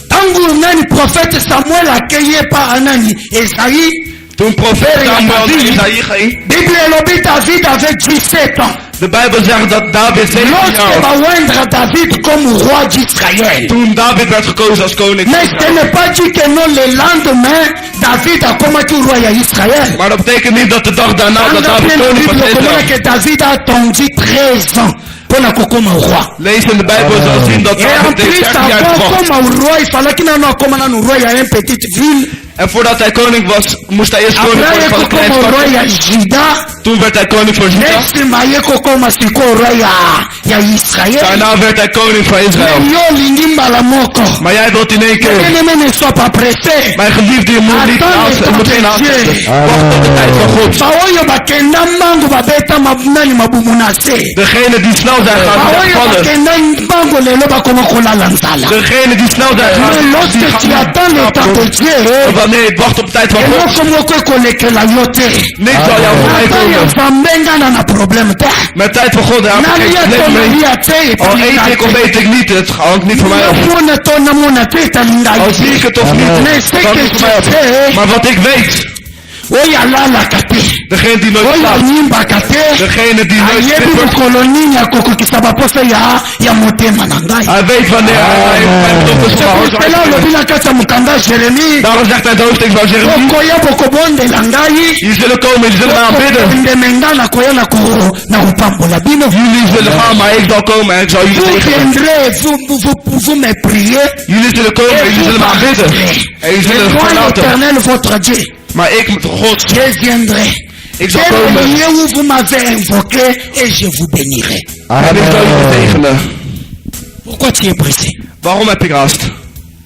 Ntango nani prophète Samuel akeye pa nani Esaïe. Toen profeet Samuel naar Isaïe ging. Bible elobi David avait 17 ans. De Bijbel zegt dat David 17 Lorsque jaar was. bawendra David comme roi d'Israël. Toen David werd gekozen als koning van Mais ce Israël. n'est pas dit que non, le lendemain, David a combattu le roi d'Israël. Maar dat betekent niet dat de dag daarna dat Dans David la koning was Bible, van on Israël. que David a attendu 13 ans pona kokoma roi. Lees in de Bijbel zal zien dat Et en David plus, heeft 13 jaar avant gewacht. comme roi, il fallait qu'il en ait comme un roi, il y a une petite ville. En voordat hij koning was, moest hij eerst koning Après, worden van een klein comme roi, il y stadje. a Juda. Toen werd hij koning van Juda. Next, Mayeko comme Siko roi, il y a Israël. Daarna werd hij koning van Israël. Yo, Lingimba la moko. Maar jij wilt in één keer. Ne sois pas pressé. Mijn geliefde, je moet niet aanzetten. Je moet geen aanzetten. Wacht op de tijd van God. Baoyo bakenda mango babeta mabunani mabumunase. Degene die snel zijn gaan Baoyo vallen. bakenda mango lelo bakoma kolala nzala. Degene die snel zijn gaan Mais lorsque tu attends le temps de Dieu, wanneer je wacht op de tijd van God, eloko moko ekolekela yo te. niks zal jou voorbij Ata ya komen. vambenga na na problème te. Met tijd van God, daar heb ik Nani geen ya probleem tona mee. ya te. Al eet ik of eet ik niet, het hangt niet van mij af. Mona tona mona te talinga Al zie ik het of niet, Mais het c'est hangt que niet van mij af. tu Maar wat ik weet, oya lala kate. degene die nooit Oya slaapt, nyimba kate. degene die nooit Ayebi slippert, bukoloni ya kokokisa baposo ya motema na ngai. hij weet wanneer hij moet op de C'est pour cela schouder. olobi na kati ya mokanda Jérémie. Daarom zegt hij het hoofdstuk van Jeremie, Bokoya bokobondela ngai. jullie zullen komen, jullie zullen mij aanbidden. Bokobendemenga nakoya na kopambola bino. Jullie zullen gaan, maar ik zal komen en ik zal jullie Vous zegenen. viendrez, vous me priez. Jullie zullen komen en jullie zullen me aanbidden. En jullie zullen Moi verlaten. l'Éternel votre Dieu, Maar ik, God, je viendrai. ik zal Dès le komen. lieu où vous m'avez invoqué et je vous bénirai. En ik zal jullie zegenen. Pourquoi tu es pressé? Waarom heb ik haast?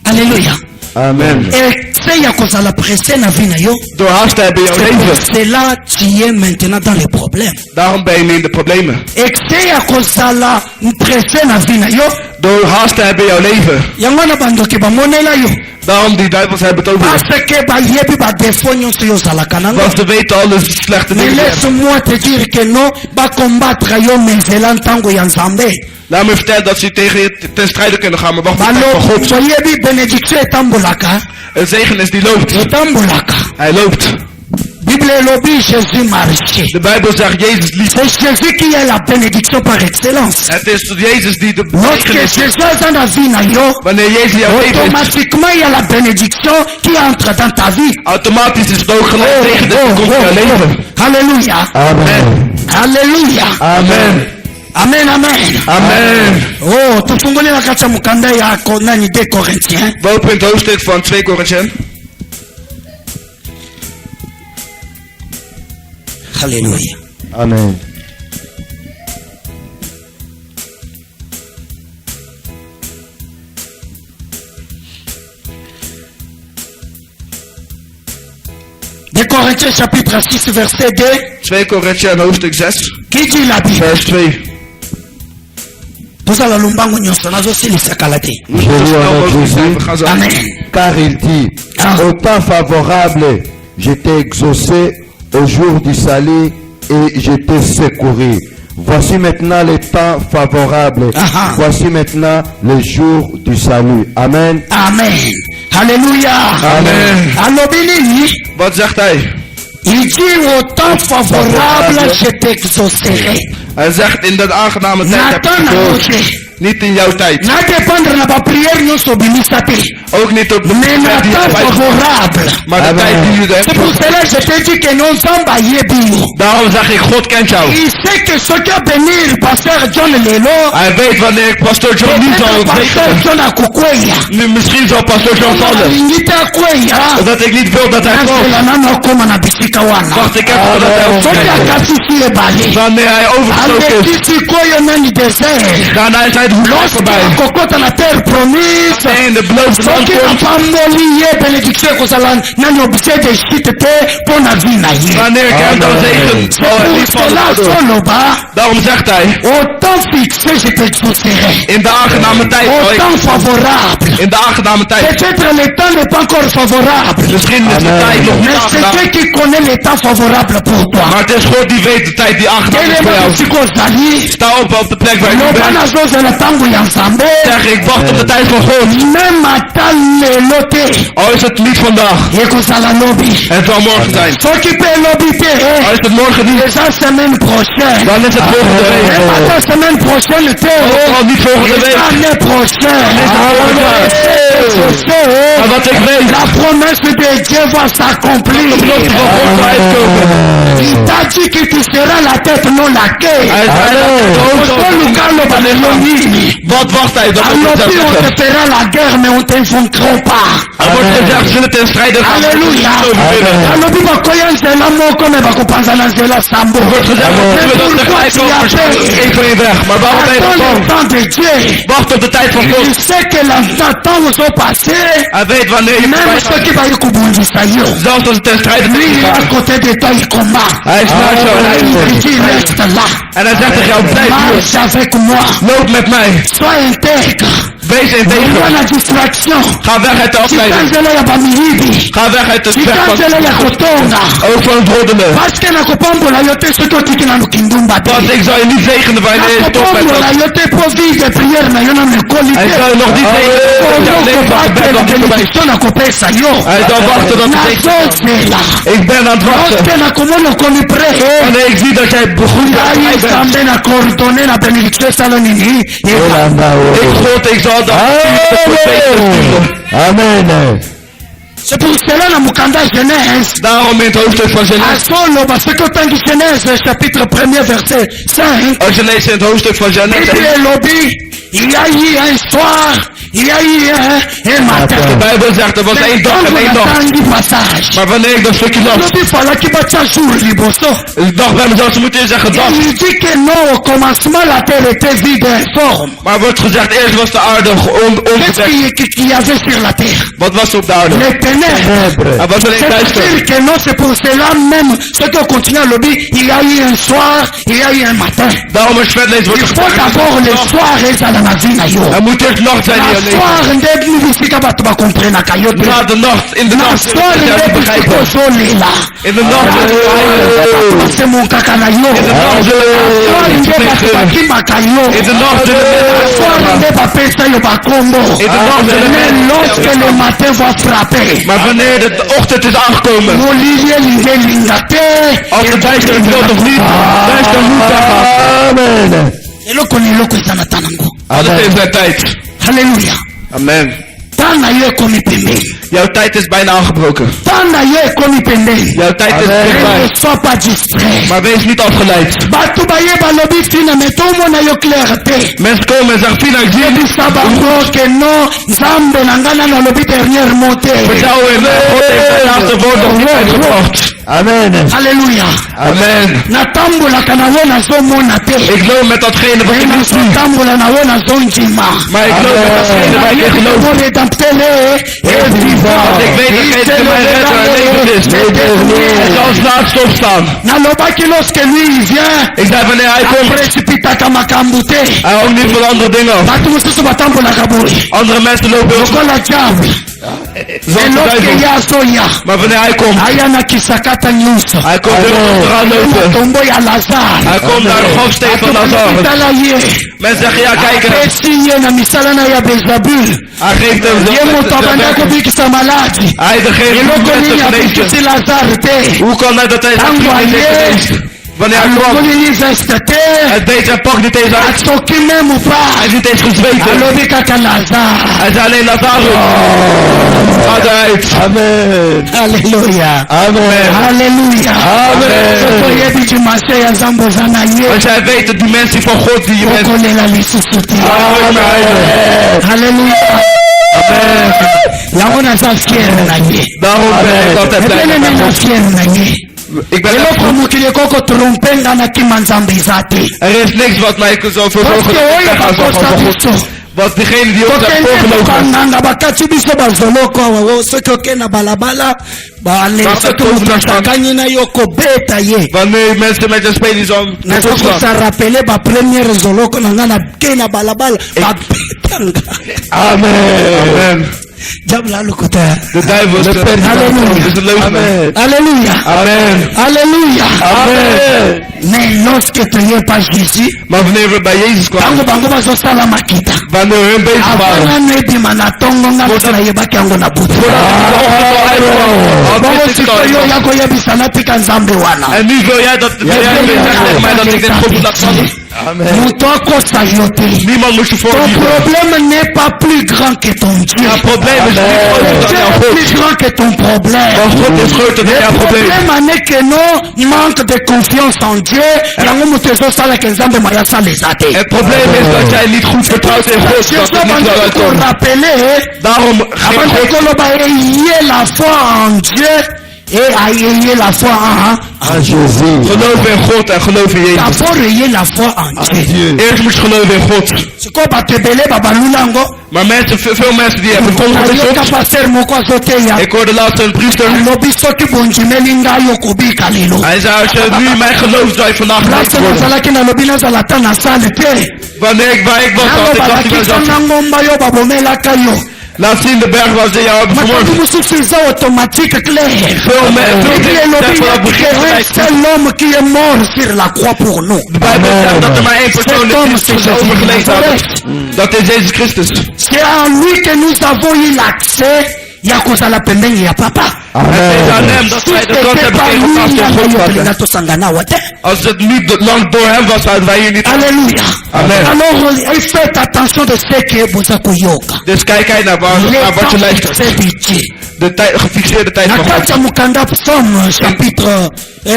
Alléluia. Amen. Et ya kozala pressé na vie na yo. Door haast te hebben in jouw C'est pour leven. cela tu es maintenant dans les problèmes. Daarom ben je nu in de problemen. Et ya kozala pressé na vie na yo. Door haast te hebben in jouw leven. Yango na bandoki bamonela yo. Daarom die duivels hebben het over. Parce que bayebi badefo nyonso yo ozalaka nango. Want ze weten alle slechte Mais dingen. die je hebt. laisse-moi te dire que non, bakombattre yo menzela ntango ya nzambe. Laat me vertellen dat ze tegen je ten strijde kunnen gaan, maar wacht op de tijd van Balo, God. boyebi benediction etambolaka. Een zegen is die loopt. Etambolaka. Hij loopt. Bible elobi Jésus marché. De Bijbel zegt Jezus lief. C'est Jésus qui est la bénédiction par excellence. Het is Jezus die de Lorsque zegen is. Jésus est dans la vie na yo, Wanneer Jezus jouw leven is, automatiquement il y a la bénédiction qui entre dans ta vie. automatisch is het ook gelijk tegen de komt in jouw leven. Alléluia. Amen. Alléluia. Amen. Amen, amen. Amen. Oh, tufungule na kati ya mukanda ya nani 2 Corinthiens. We openen het hoofdstuk van 2 Korinthen. Alléluia. Amen. De Corinthiens chapitre 6 verset 2. 2 Korinthen hoofdstuk 6, Qui dit la Bible? vers 2. Tozala lumbango nyonso nazosilisa kala te. We moeten zo snel mogelijk zijn, we gaan zo. Amen. Car il dit, Ah. au temps favorable, je t'ai exaucé au jour du salut et je t'ai secouru. Voici maintenant le temps favorable. Ah. Voici maintenant le jour du salut. Amen. Amen. Alléluia. Amen. Alobi nini? Wat zegt hij? Il dit au temps favorable je t'exaucerai. Hij zegt in dat aangename tijd heb Natan ik na gehoord. yote. Niet in jouw tijd. Na dépendre na ba prière nyonso bimisa te. Ook niet op de Mais na tijd die je temps hebt. favorable. Maar de tijd die je C'est pour hebt. cela que je te dis que non zamba yebi yo. Daarom zeg ik, God kent jou. Il sait que ce qui a bénir pasteur John Lelo. Hij weet wanneer ik pastor John niet zal Pasteur zegenen. John akukweya. Nu misschien zal pastor John vallen. Alingita kweya. Omdat ik niet wil dat hij Nasela valt. nano koma na bisika wana. Wacht, ik heb voordat hij Soki overkijkt. akasisi ebale. Wanneer hij overgestoken is, Alekisi koyo nani désert. gaan hij zijn hoek Lorsque voorbij. akokota na terre promise. En de beloofde land Soki komt. apamboli ye benediction ekozala nani objet de chute te mpo na vie na ye. Wanneer ik hem dan zegen, zal hij niet Pour vallen. cela daardoor. soloba. Daarom zegt hij, Au temps fixé je t'exaucerai. in de aangename tijd zal Au ik... temps favorable. In de aangename tijd. Peut-être le temps n'est pas encore favorable. Misschien is de Amen. tijd nog niet Mais c'est aangenaam. Dieu qui connaît le temps favorable pour toi. Maar het is God die weet de tijd die aangenaam is voor Elema jou. kusiko ozali. Sta op de plek waar je nu Loba bent. nazozela ntango ya nzambe. Zeg ik wacht op de tijd van God. Même ata lelo te. Al is het niet vandaag. ekozala lobi. Het zal morgen zijn. Soki mpe elobi te. Al is het morgen niet. Eza semaine prochaine. Dan is het volgende week. Même ata semaine prochaine te. Al niet volgende Eza week. année prochaine. volgende jaar. sais, wat ik weet, la promesse de Dieu va s'accomplir. de belofte van God zal uitkomen. Il t'a dit que tu seras la tête, non la queue. Hij zei dat de hoofd zal Wat wacht hij? Dat moet Alors ik puis on zeggen. te fera la guerre, mais on t'infiltrera pas. Er wordt gezegd, zullen ten strijde gaan. Alléluia. Alors puis bakoya nzela moko me bakopanza na nzela sambo. Er wordt gezegd, we zullen dat tegelijk over één voor één weg. Maar waarom ben je Attends dan le bang? temps de Dieu. Wacht op de tijd van God. Il sait que la temps sont passés. Hij weet wanneer je Même voorbij ceux gaat. qui va y kubundisa yo. Zelfs als het ten strijde Lui, il est à gaat. côté de toi, il combat. Hij is naast jou en hij Il is dit, reste là. En hij zegt tegen jou, blijf hier. Marche avec moi. Loop met mij. Sois intègre. Wees Regarde integer. la distraction. Ga weg uit de afleiding. Chikanzela ya bamilibi. Ga weg uit het weg van Chikanzela ya kotonga. ook van het roddelen. Parce que nakopambola yo te soki otiki na lukindumba te. Want ik zal je niet zegenen wanneer je stopt met Nakopambola dat. yo te po vie de prière na yo na mikoli Hij te. zal je nog niet zegenen. Dat jouw leven van gebed nog niet voorbij is. Ozokobatela nakopesa yo. Hij zal wachten tot hij zegt. Nazozela. Ik ben aan het wachten. Lorsque nakomona okoni pre. Wanneer ik zie dat jij begroet Ngai bent. nzambe na coordonné na bénédiction esala nini. Ik God, ik zal dat. Amen. C'est pour cela na mukanda Genèse. Daarom in het hoofdstuk van Genèse. Asoloba soki otangi Genèse chapitre 1er verset 5. Als je leest in het hoofdstuk van Genèse. Bible elobi, il y a eu un soir, il y a eu un matin. De Bijbel zegt er was één dag en één dag. Passage. Maar wanneer ik dat stukje las. Elobi falaki batia jour liboso. Ik dacht bij mezelf, ze moeten zeggen dag. Il dit que non, au commencement la terre était vide et informe. Maar wordt gezegd, eerst was de aarde Qu'est-ce ongedekt. qu'il y avait sur la terre? Wat was er op de aarde? Les ténèbres. Er was alleen C'est duister. dire que non, c'est pour cela même, ce que continue à lobby, il y a eu un soir, il y a eu un matin. Daarom als je verder leest, wordt Il er faut d'abord le soir et ça dans la vie na yo. Er moet eerst nacht zijn in La je leven. soir nde bisika bato bakomprenaka yo te. Na de nacht, in de Na nacht, soir zullen nde ze begrijpen. bisika ozolela. In de nacht, Bato basemokaka na yo. in de nacht Soir nde bato zullen bakimaka yo. in de nacht Soir zullen nde bapesa yo bakombo. in de nacht Mais zullen lorsque le matin va frapper, maar wanneer de ochtend is aangekomen, molili elingelinga te. als de duister wilt of niet, duister moet daar gaan. Amen. Eloko na eloko eza na tanango. Want het is zijn tijd. Halleluja. Amen. Tana yo ekomi pembeni. Jouw tijd is bijna aangebroken. Tana yo ekomi pembeni. Jouw tijd is Ne dichtbij. sois pas distrait. Maar wees niet afgeleid. Bato baye balobi fina me tomona yo clair te. Mensen komen en zeggen, Fina, ik zie het niet. Yebisa bango ke no nzambe na ngai nano alobi dernièrement te. Vertel in God heeft zijn laatste woord nog niet uitgebracht. Amen. Halleluja. Amen. natambolaka na yo nazomona te. Ik loop met datgene wat ik niet zie. nazotambola na yo nazondima. Maar ik loop met datgene waar ik in geloof. Want ik weet dat geen van mijn redder en leven is. Hij zal als laatste opstaan. nalobaki lorsque lui il vient Ik zei wanneer hij komt, aprecipitaka makambo te. hij houdt niet van andere dingen. bato mosusu batambolaka boye Andere mensen lopen heel lokola diable. zoals de eloke duivel. ye azoya Maar wanneer hij komt, aya na kisakata nyonso hij komt heel achteraan lopen. tombo ya lazare Hij komt naar de grafsteen van Lazarus. tala ye Mensen zeggen, ja kijk eens. apesi ye na misala na ya bezabul Hij geeft hem ye moto abandi akobikisa maladi Hij degene die eloko nini mensen abikisi geneest. lazare te Hoe kan het dat hij zijn Tango vriend niet allee. geneest? Wanneer hij kwam, alongoli ye veste te het deed zijn pak niet eens uit. asoki memu Hij pa is niet eens gezweten. alobi kaka lazare. Hij zei alleen Lazarus. Ga eruit. Amen. Halleluja. Amen. Halleluja. Amen. Soki oyebi dimanche ya nzambe oza na ye Als jij weet dat die mensen van God die je bent. okolela lisusu te. Amen. Halleluja. yango naza fiere na ye. Daarom ben ik altijd blij met etelemi mijn na God. fiere na ye. Ik ben echt eloko goed. mokili ekoko trompe nga na kima nzambe eza te. Er is niks wat mij zo verzorgen Parce oyo dat ik bakosa van God. biso Wat diegene die ons heeft tokende voorgelogen. kokanganga bakati biso bazoloko awa soki oke na balabala bale soki moto asakani na yo kobeta ye. Wanneer mensen met je spelen zo naza kosarapele bapremiere zoloko na nga nake na balabala babetanga. Amen. diable alokota. De duivel is een leugenaar. Halleluja. Amen. Halleluja. Amen. Mais lorsque tu n'es pas Jésus, Maar wanneer we bij Jezus kwamen, tango bango bazosala makita wanneer hun bezig waren, avana nebima na tongo nga moto nayebaki yango na butu bongo sikoyo oya koyebisa natika nzambe wana. en nu wil jij dat, wil jij zeggen tegen mij dat ik dit God moet laten vallen? Amen. Niemand moet je Ton voorliegen. problème n'est pas plus grand que ton Dieu. Jouw probleem is niet groter dan Dieu jouw est God. plus grand que ton problème. Want God is groter dan Le jouw probleem. problème n'est que non manque de confiance en Dieu. Yango moto ezosala ke Nzambe mayasa leza te. Het probleem is dat jij niet goed vertrouwt in God. Dat het niet zal uitkomen. Daarom geen Avant God. de koloba ayez la foi en Dieu et ayez la foi En Jésus. Geloof in God en geloof in Jezus. d'abord ayez la foi en Dieu. Dieu. Eerst moet je geloven in God. Siko batebele babalulango. Maar mensen, veel mensen die hebben volgens Ayoka God. pasteur moko azoteya. Ik hoorde laatst een priester. Alobi soki bondimeli ngai okobika lelo. Hij zei, als je nu mijn geloof zou je vandaag Place gelijk worden. nazalaki nalobi nazala ta na sale te. Waar ik was, had ik dacht ik balakisa mezelf, na ngomba yo babomelaka yo. laat zien de berg waar ze jou hebben makambo vermoord. mosusu eza automatique clair. Veel Bible elobi vanaf que begin un seul homme qui est mort sur la croix pour nous. De Bijbel zegt dat er maar één persoon Cet homme, is die c'est Christus overgeleverd Jésus. had. Dat is Jezus Christus. C'est en lui que nous avons eu l'accès ya kozala pembeni ya papa. Het is aan hem dat wij de kans hebben tegen elkaar tot God tolinga vatten. tosangana wa te. Als het niet lang door hem was, zouden wij hier niet. Alléluia. Amen. Alors faites attention de ce que boza koyoka. Dus kijk uit naar wat je luistert. De gefixeerde tijd Na van kati ya God. mukanda psaume chapitre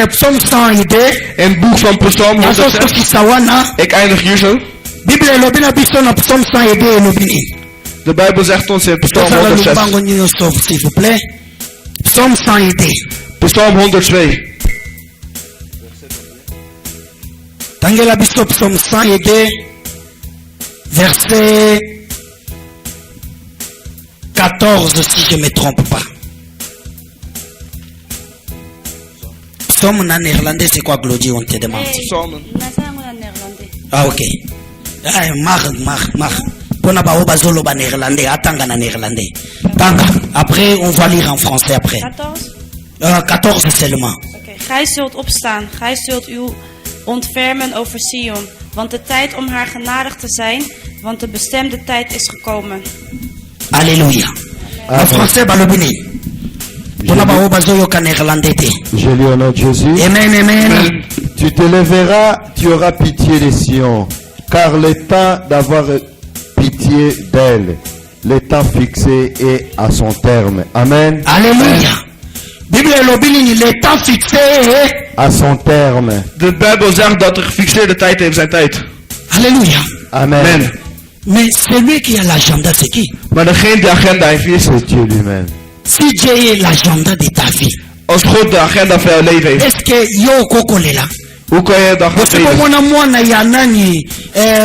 psaume 100 In het boek van Psalm 106. nazosokisa wana. Ik eindig hier zo. Bible elobi na biso na psaume 100 elobi nini. De Bijbel zegt ons in Psalm Tosala 106. lubango nyonso s'il vous plaît. Psaume 100 Psalm 102. tangela biso psaume 100 verset 14 si je me trompe pas. Psaume na néerlandais c'est quoi Glody on te demande. Psalmen. Ah ok. Ah mar. Pona ba oba zolo ba néerlandais atanga na néerlandais. Tanga. Après on va lire en français après. 14? 14 seulement. Oké. Gij zult opstaan, gij zult uw ontfermen over Sion, want de tijd om haar genadig te zijn, want de bestemde tijd is gekomen. Alléluia. En français balobini. Pona ba oba zolo ka néerlandais te. Je lis au nom de Jésus. Amen, amen. Tu te lèveras, tu auras pitié des Sion, car le temps d'avoir pitié d'elle, le temps fixé est à son terme. Amen. Alléluia. Bible elobini ni le temps fixé. À son terme. De Bijbel zegt dat de gefixeerde tijd heeft zijn tijd. Alléluia. Amen. Amen. Mais celui qui a l'agenda, c'est qui? Maar degene die de agenda heeft, wie is het? C'est Dieu lui-même. Si Dieu est l'agenda de ta vie, Als God de agenda voor jouw leven heeft, est-ce que yo kokolela? hoe kan je dan gaan Bosiko leven? mwana ya nani?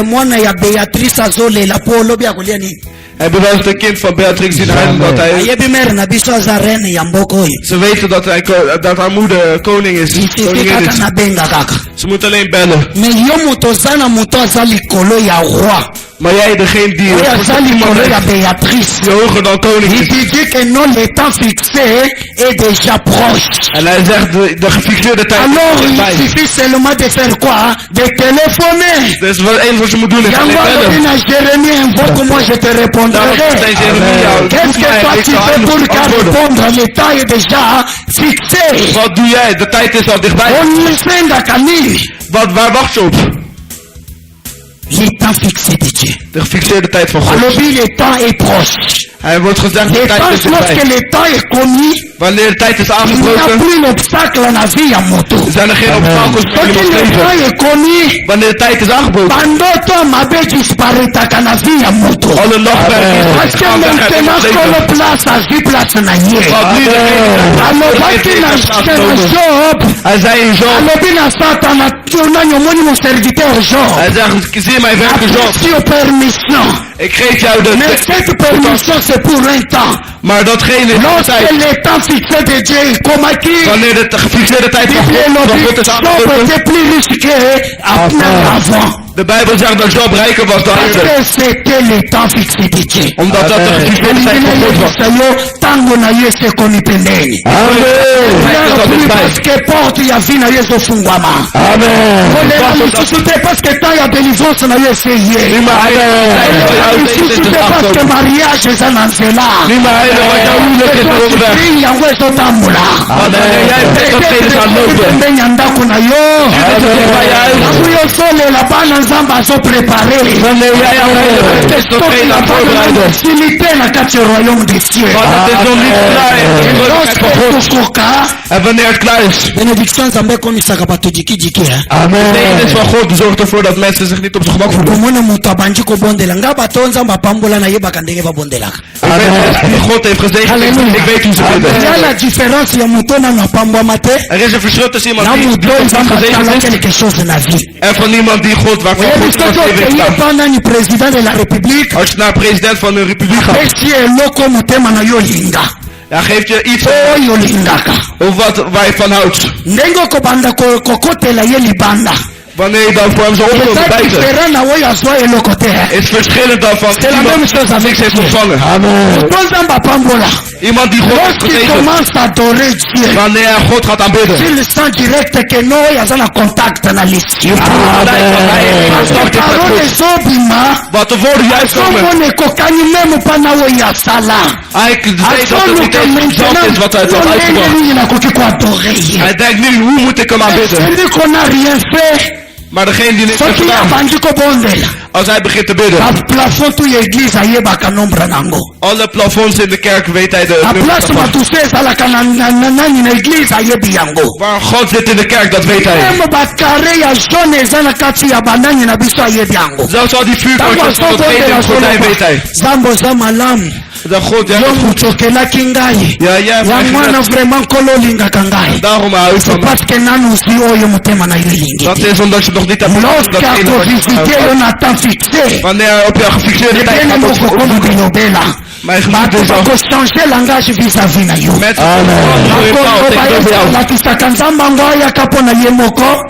Mwana ya Beatrice azolela po olobi akolia nini? Hebben wel eens een kind van Beatrix zien huilen dat hij... Ayebi mere na biso aza reine ya mboka oyo. Ze weten dat haar moeder koning is. Isifi Koningin kaka is. na benga kaka. Ze moet alleen bellen. Mais yo moto oza na moto aza likolo ya roi. Maar jij degene die Oyo aza likolo ya Beatrice. die hoger dan koning Il is. te dit que non, le temps fixé est déjà proche. En hij zegt de gefixeerde tijd Alors is il bij. suffit seulement de faire quoi? De téléphoner. Dus wat één wat je moet doen is alleen Yango alobi bellen. na Jérémie, invoque moi je te Daarom répondrai. zei Jeremia, Qu'est-ce que toi ik tu zal fais pour qu'à antwoorden. répondre? Le temps est déjà fixé. Wat doe jij? De tijd is al dichtbij. Onisenga kanini. Waar wacht je op? Le temps fixé de Dieu. De gefixeerde tijd van God. Alobi le temps est proche. Hij wordt gezegd, de Le tijd is temps, lorsque dichtbij. le temps est commis, Wanneer de tijd is il n'y a aangebroken, plus d'obstacle na vie ya moto. zijn er geen obstakels meer in Soki ons le temps leven. est commis, Wanneer de tijd is aangebroken, bandoto mabe disparaîtaka na vie ya moto. alle nachtmerries Parce que gaan weg uit maintenant ons kolo leven. place azwi place na ye. Want nu degene Alobaki na Job, Hij zei in Job, alobi na Satana, nani omoni mon serviteur Job. hij zegt, zie mijn werken Job. Apprécie permission. Ik geef jou Mais de cette permission c'est pour un temps. maar datgene is de Lorsque tijd. le temps fixé de Dieu est comaki, Wanneer de gefixeerde tijd van Bible God elobi, is Job aangebroken. était plus riche que avant. De Bijbel zegt dat Job rijker was dan Parce eerder. que c'était le temps fixé de Dieu. Omdat dat de gefixeerde tijd van God was. tango na Yesu koni pembeni. Amen. Parce que porte ya vie na Yesu fungwama. Amen. C'est parce que temps ya délivrance na Yesu yé. C'est parce que mariage est un anzela. Yango ezotambula. Pembeni ndako na yo. Akuyo solela bana nzamba azoprepare. Facilité na kati ya royaume des cieux. En wanneer het klaar is. Benediction nzambe komisaka bato jiki. Amen. De betekenis van God zorgt ervoor dat mensen zich niet op zijn gemak voelen. Omona moto abandi kobondela nga bato nzamba pambola na yebaka ndenge babondelaka. God heeft gezegd, ik weet hoe ze bidden. Ya la différence ya moto na napambwama te. Er is een verschil tussen Na iemand die moto nzamba gezegd asala is quelque chose na vie. en van iemand die God waarvan God gezegd heeft. Pana ni président de la république. Als je naar president van een republiek gaat, Esi eloko motema na yo linga. dan geeft je iets Oyo lingaka. of wat waar je van houdt. Ndenge kobanda kokotela ye libanda. Wanneer je dan voor hem zo op wilt bijten, Différent na oyo azwa eloko te. is verschillend dan van C'est la même chose avec niks heeft Dieu. ontvangen. Moto nzamba pambola. Iemand die God heeft Lorsqu'il gezegend, commence à adorer Dieu. wanneer hij God gaat aanbidden, Il sent direct que no yaza na contact na l'esprit. Parole ezobima. wat de woorden juist komen, Somone kokani meme pana oyo asala. hij weet dat het niet eens gezond is wat hij heeft uitgebracht. Hij denkt nu, hoe moet ik hem aanbidden? Maar degene die niks heeft gedaan, als hij begint te bidden, alle plafonds in de kerk weet hij de nummers ervan. Waar God zit in de kerk, dat weet hij. Zelfs al die vuurkortjes van het gordijn weet hij. Dat God, ja, dat goed. Ja, jij daarom hou ik van mij. Dat is omdat je nog niet hebt wanneer hij op jou gefixeerde tijd gaat opzoeken. Mijn gemoed is al met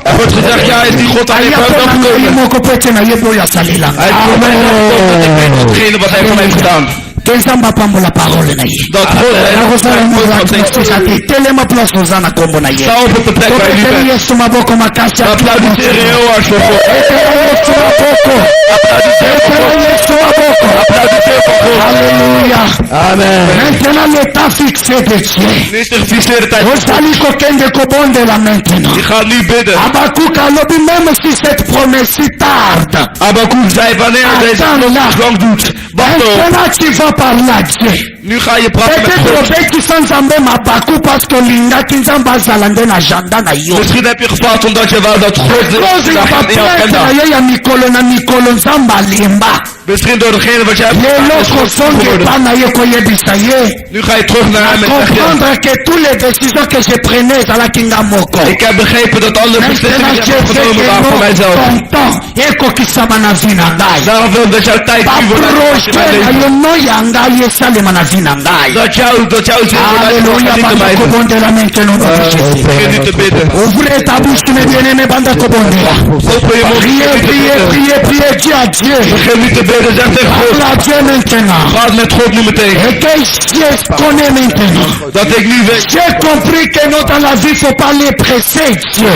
er wordt gezegd, ja, is die God alleen voor hem gekomen. Hij komt degene wat hij van heeft gedaan. Kezamba pambola parole na ye. Dat Telema place ozana kombo na ye. sta op op de plek waar je nu bent. Yesu maboko makasi. Applaudisseer heel hard voor God. Yesu maboko. Applaudisseer voor God. Alléluia. Amen. Maintenant l'état fixé de Dieu. Nu is de gefixeerde tijd. Ozali kokende kobondela maintenant. Je gaat nu bidden. Habakkuk alobi même si cette promesse tarde. Habakkuk zei, wanneer deze belofte lang doet, wacht op. Maintenant tu vas parler à Dieu. Nu ga je praten met God. Misschien heb je gefaald omdat je wou dat God in jouw agenda. Misschien door degene wat jij hebt gedaan. Nu ga je terug naar hem en zeg je, ik heb begrepen dat alle beslissingen die je hebt genomen waren voor mijzelf. Daarom wil ik dat jouw tijd nu wordt uitgevoerd in mijn leven. Dat jouw zin wordt uitgevoerd in mijn leven. Begin nu te bidden. Open je mond. Begin nu te bidden. Zeg tegen God. Gaat met God nu meteen. Dat ik nu weet.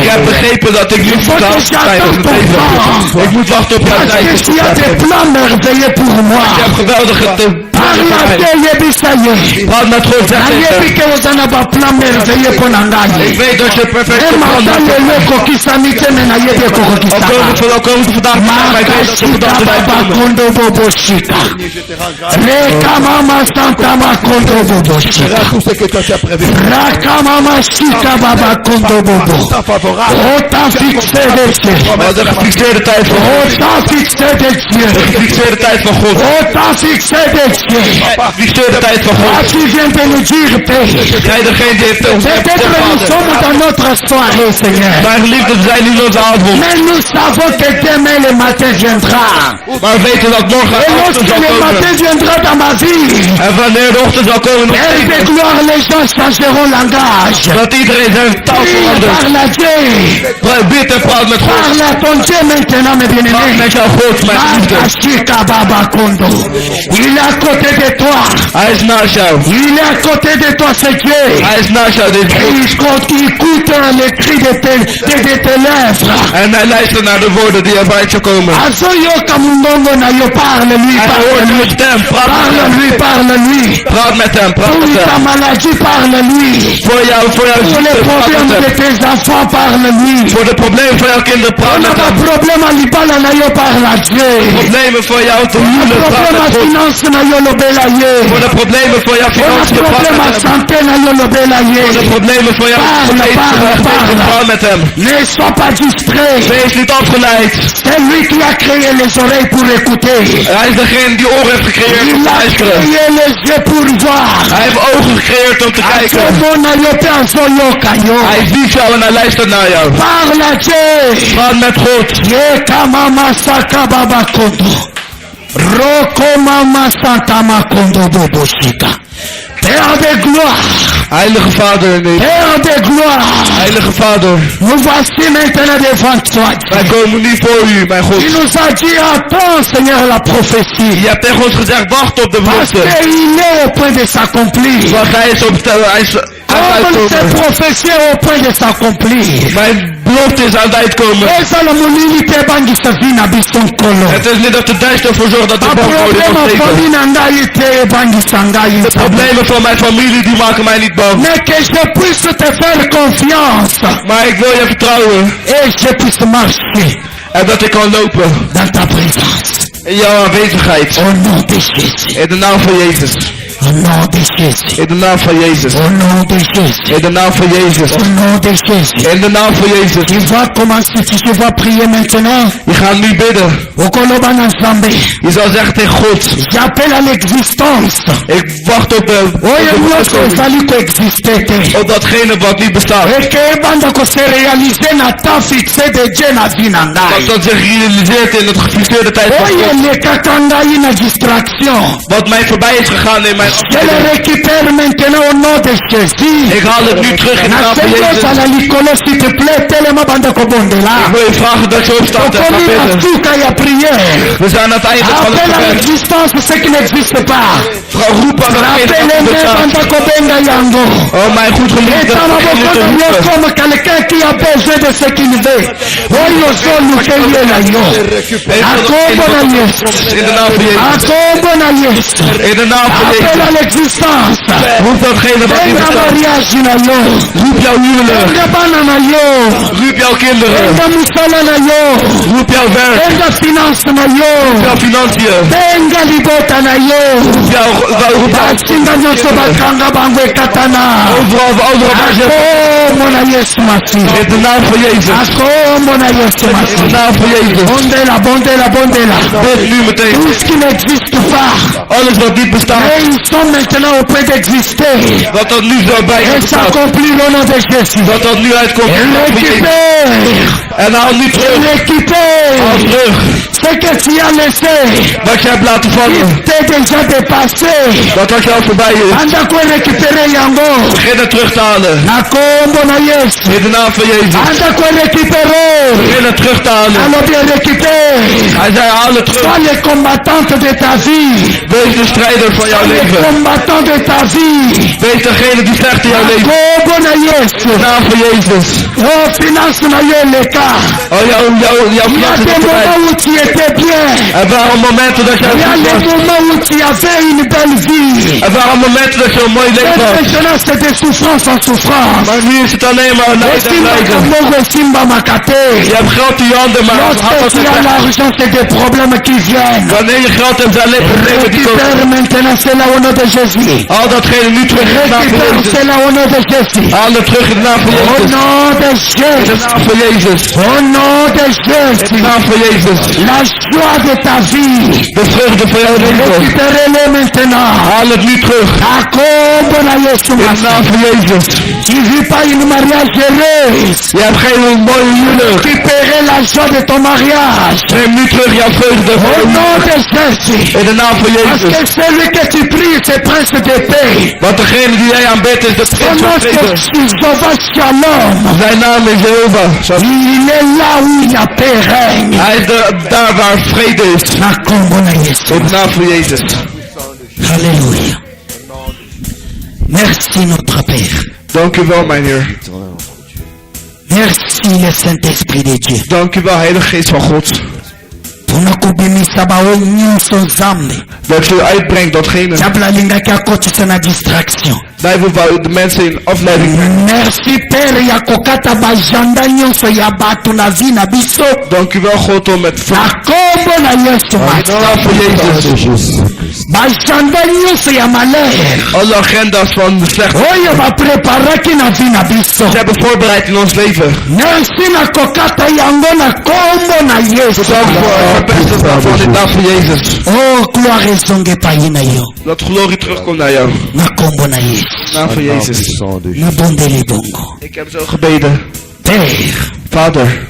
Ik heb begrepen dat ik nu moet wachten. Ik moet wachten op jouw tijd. Ik heb geweldige praat met God. Zeg ik weet dat je perfect plan hebt. Al komen ze vandaag maar ik weet dat ze vandaag erbij komen. De gefixeerde tijd van God. De gefixeerde tijd van God. Gefixeerde tijd van God. Jij degene die heeft ons mijn geliefde, we zijn nu onze avond. Maar we weten dat morgen de ochtend zal komen. En wanneer de ochtend zal komen, dat iedereen zijn taal verandert. Bid en praat met God. Praat met jouw God, mijn geliefde. de toi. Hij is naast jou. Il est à côté de toi, c'est Dieu. Hij is naast jou. Dit Et il écoute les cris de tes lèvres. En hij luistert naar de woorden die eruit zullen komen. Azoyoka Mundongo na yo, parle-lui, Hij hoort parle-lui. uw stem. Praat met hem. Parle-lui, parle-lui. Praat met hem. Praat Pour met ta hem. maladie, parle-lui. Voor jouw Pour les ziekte. Praat problèmes met de hem. tes enfants, parle-lui. Voor de problemen van jouw kinderen. Praat On a met pas hem. problème à libala na yo, parle à Dieu. Problemen voor jou te huwelen. Praat Problème à met God. finance na yo, lobela ye. Voor de problemen voor jouw On a financiën. Praat problème à met hem. santé na yo, lobela ye. Voor de problemen voor jouw Parle. Praat met hem. Ne sois pas distrait. Wees niet afgeleid. C'est lui qui a créé les oreilles pour écouter. Hij is degene die oren heeft gecreëerd om Il te a luisteren. créé les yeux pour voir. Hij heeft ogen gecreëerd om te kijken. Hij ziet jou en hij luistert naar jou. Parle à Dieu. Praat met God. Yeka mama saka baba kondo. Roko mama santa makondo boboshika. Père de gloire. Heilige Vader, nee. Père de gloire. Heilige Vader. Nous voici maintenant devant toi. Wij komen niet voor u, mijn God. Il nous a dit attends Seigneur la prophétie. Je hebt tegen ons gezegd, wacht op de Parce belofte. qu'il est au point de s'accomplir. Want hij is op hij is aan het Comme uitkomen. cette prophétie est au point de s'accomplir. Mijn belofte is aan het uitkomen. Eza la molili te bangisa vina bisonkolo. Het is niet dat de duister ervoor zorgt dat de A boom wordt problema ontsteken. famina ngai te bangisa ngai. De problemen van mijn familie die maken mij niet bang. Mais que je puisse te faire confiance. Maar ik wil je vertrouwen. Et je puisse marcher En dat ik kan lopen. dans ta présence. In jouw aanwezigheid. Au nom de Jésus. In de naam van Jezus. Au nom de Jésus. In de naam van Jezus. Au nom de Jésus. In de naam van Jezus. Au nom de Jésus. In de naam van Jezus. Tu vas commencer, tu vas prier maintenant. Je gaat nu bidden. Okoloban ensemble. Je zal zeggen tegen God. J'appelle à l'existence. Ik wacht op de... Oye nyonso ezali koexiste te. Op datgene wat niet bestaat. Eke ebanda kose réaliser na temps fixé de Dieu na vie na Dat ngai. dat zich realiseert in het gefixeerde tijd van Oye God. lekaka ngai na distraction. Wat mij voorbij is gegaan in mijn Je le afdeling. récupère maintenant au nom de Jésus. Ik haal het nu terug in de naam van Jezus. Nasengozala likolo s'il te plaît telema banda kobondela. Ik wil je vragen dat je opstaat en gaat Okomi bidden. masuka ya prière. We zijn aan het einde van het Appelle à gebed. l'existence ce qui n'existe pas. Roep aan datgene wat niet Rappelle-le bestaat. banda kobenga yango. Oh mijn goed geliefde. Et dans la begin nu te roepen. comme quelqu'un qui a besoin de ce qu'il veut. Oyo zolu keye na yo. Akombo na Yesu. In de naam van Jezus. Akombo na Yesu. In de naam van Appelle à Jezus. l'existence. Roep datgene wat niet Benga bestaat. mariage na yo. Roep jouw huwelijk. Benga bana na yo. Roep jouw kinderen. Benga musala na yo. Roep jouw werk. Benga finance na yo. Jouw financiën. Benga libota na yo. Roep jouw Basinga nyonso bakanga bango ekatana. overal waar je Akombo na Yesu masihi. in de naam van Jezus. Akombo na Yesu In de masihi. naam van Jezus. Bondela, bondela, bondela. Bid nu meteen. Tout ce qui n'existe pas. Alles wat niet bestaat. Mais ils sont maintenant au point d'exister. Dat dat nu zo bij je Et bestaat. s'accomplit au nom de Jésus. Dat dat nu uitkomt. Et in de naam van Jezus. récupère. En haal nu Et terug. Haal récupère. terug. Ce que tu as laissé. Wat je hebt laten vallen. T'es déjà dépassé. Dat wat jou voorbij is. Anda ko récupérer yango. Begin het terug te halen. Na kombo na Yesu. In de naam van Jezus. Anda ko récupérer. Begin het terug te halen. Alors bien récupère. Hij zei haal het terug. Sois les combattantes de ta vie. Wees de strijder van jouw Sois les leven. combattants de ta vie. Wees degene die vecht in jouw leven. Kombo na Yesu. In de naam van Jezus. Oh, finance na yo leka. Oh, jouw Il y a financiën des zijn voorbij. moments où tu étais bien. Er waren momenten dat jij Il y a goed des was. moments où tu avais une belle vie. Er waren momenten dat je een mooi Mais leven had. maintenant c'est de souffrance en souffrance. Maar nu is het alleen maar lijden en Simba lijden. Kambogo, Simba Makate. Je hebt geld in je handen, maar het hart Lorsque tu as is l'argent, c'est des problèmes qui viennent. wanneer je geld hebt, zijn alleen problemen die komen. Récupère maintenant cela au nom de Jésus. Haal datgene nu terug in de naam van Récupère Jezus. cela au nom de Jésus. Haal het terug in de naam van Au Jezus. nom de In de Jésus. naam van Jezus. Au nom de In de Jésus. naam van Jezus. La joie de ta vie. De vreugde van jouw leven. Récupérez-le maintenant. Haal het nu terug. Akombo na Yesu In de Masihi. naam van Jezus. Tu vis pas une mariage heureuse. Je hebt geen mooie huwelijk. Récupérez la joie de ton mariage. Neem nu terug jouw vreugde van Au je nom huwelijk. de Jésus. In de naam van Parce Jezus. que celui que tu pries, c'est prince de paix. Want degene die jij aanbidt is de Son prins nom van c'est vrede. Jehovah Shalom. Zijn naam is Jehovah. Il est là où la paix règne. Hij is daar waar vrede is. Akombo na Yesu. In de naam van Jezus. Alléluia. Merci notre Père. Dank u wel, mijn Heer. Merci le Saint-Esprit de Dieu. Dank u wel, Heilige Geest van God. Tunakubimisa bao nyonso Nzambe. Dat u uitbrengt datgene. Diable alingaki akotisa na distraction. Duivel wou de mensen in afleiding brengen. Merci Père ya kokata bajanda nyonso ya bato na vie na biso. Dank u wel, God, om met Akombo na Yesu naam voor Jezus. bajanda nyonso ya malheur. Alle agenda's van de slechte. Oyo bapreparaki na vie na biso. Ze hebben voorbereid in ons leven. Merci na kokata yango na kombo na Yesu. Dank voor het beste van de naam van Jezus. Oh, gloire ezonge epai na yo. Dat glorie terugkomt naar jou. Na kombo na Yesu. Naam van Jezus. Nabondeli bongo. Ik heb zo gebeden. Père, Vader,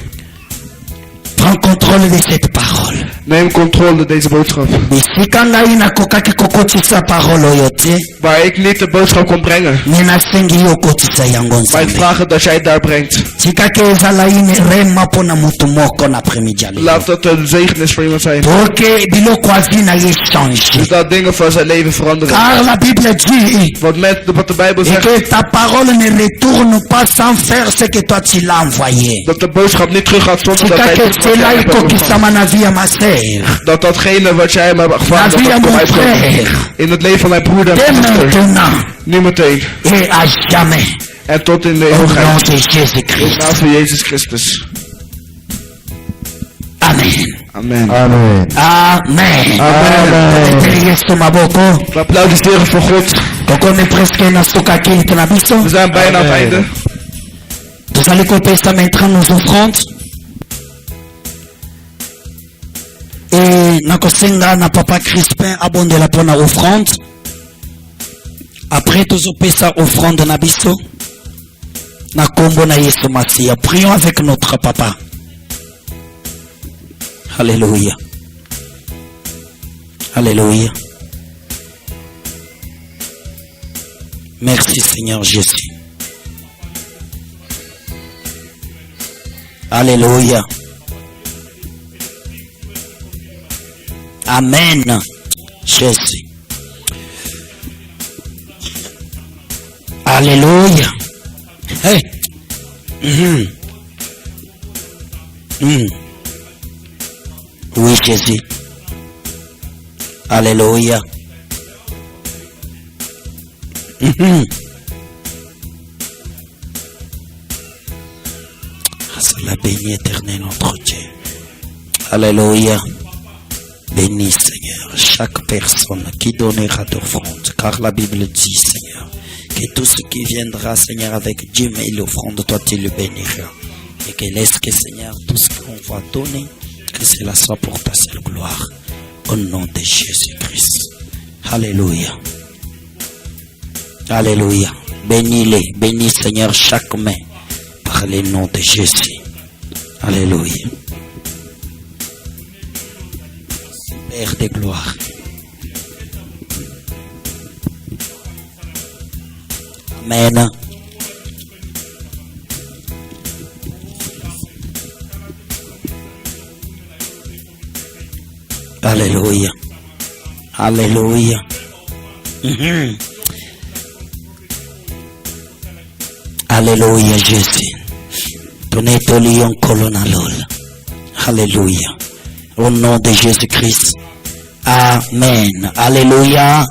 prends contrôle de cette parole. neem controle deze boodschap. Bisika ngai nakokaki kokotisa parole oyo te. Waar ik niet de boodschap kon brengen. Me nasengi yo okotisa yango Maar ik Nzambe. vraag het dat jij het daar brengt. Tikaki ezala ine rema mpo na motu moko na après-midi ya lelo. Laat dat een zegen is voor iemand zijn. Toke biloko azi na ye change. Dus dat dingen van zijn leven veranderen. Car la Bible dit Wat de Bijbel et zegt. que ta parole ne retourne pas sans faire ce que toi tu l'as envoyé. Dat de boodschap niet terug gaat zonder dat hij Tikaki cela ikokisama na vie ya ma sœur. datgene wat jij me hebt Na gevraagd, vie dat ya dat mon komt uitkomen. frère. In het leven van mijn broeder en Dès mijn zuster. maintenant Nu meteen. et à jamais. En tot in de Au nom eeuwigheid. de In Jésus-Christ. de naam van Jezus Christus. Amen. Amen. Amen. Amen. Amen. Teteri Yesu maboko. We applaudisseren voor God. Tokone presque na suka kilite na biso. We zijn bijna aan het einde. Tozali kopesa maintenant nos offrandes. Et nakosenga na papa Crispin abondela mpona offrande. Après tozopesa offrande na biso. Na kombo na Yesu Masiya. Prions avec notre papa. Alléluia. Alléluia. Merci Seigneur Jésus. Alléluia. Amen. Jésus. Alléluia. Hey. Oui, Jésus. Alléluia. Sois béni éternel notre Dieu. Alléluia. Bénis Seigneur chaque personne qui donnera d'offrande, car la Bible dit Seigneur que tout ce qui viendra Seigneur avec Dieu mais l'offrande toi tu le béniras et que laisse que Seigneur tout ce qu'on va donner que cela soit pour ta seule gloire au nom de Jésus-Christ. Alléluia. Alléluia. Bénis-les, bénis Seigneur chaque main par le nom de Jésus. Alléluia. Père de gloire. Amen. Alléluia. Alléluia. Alléluia Jésus. Tonne tolion colonna lol. Alléluia. Au nom de Jésus-Christ. Amen. Alléluia.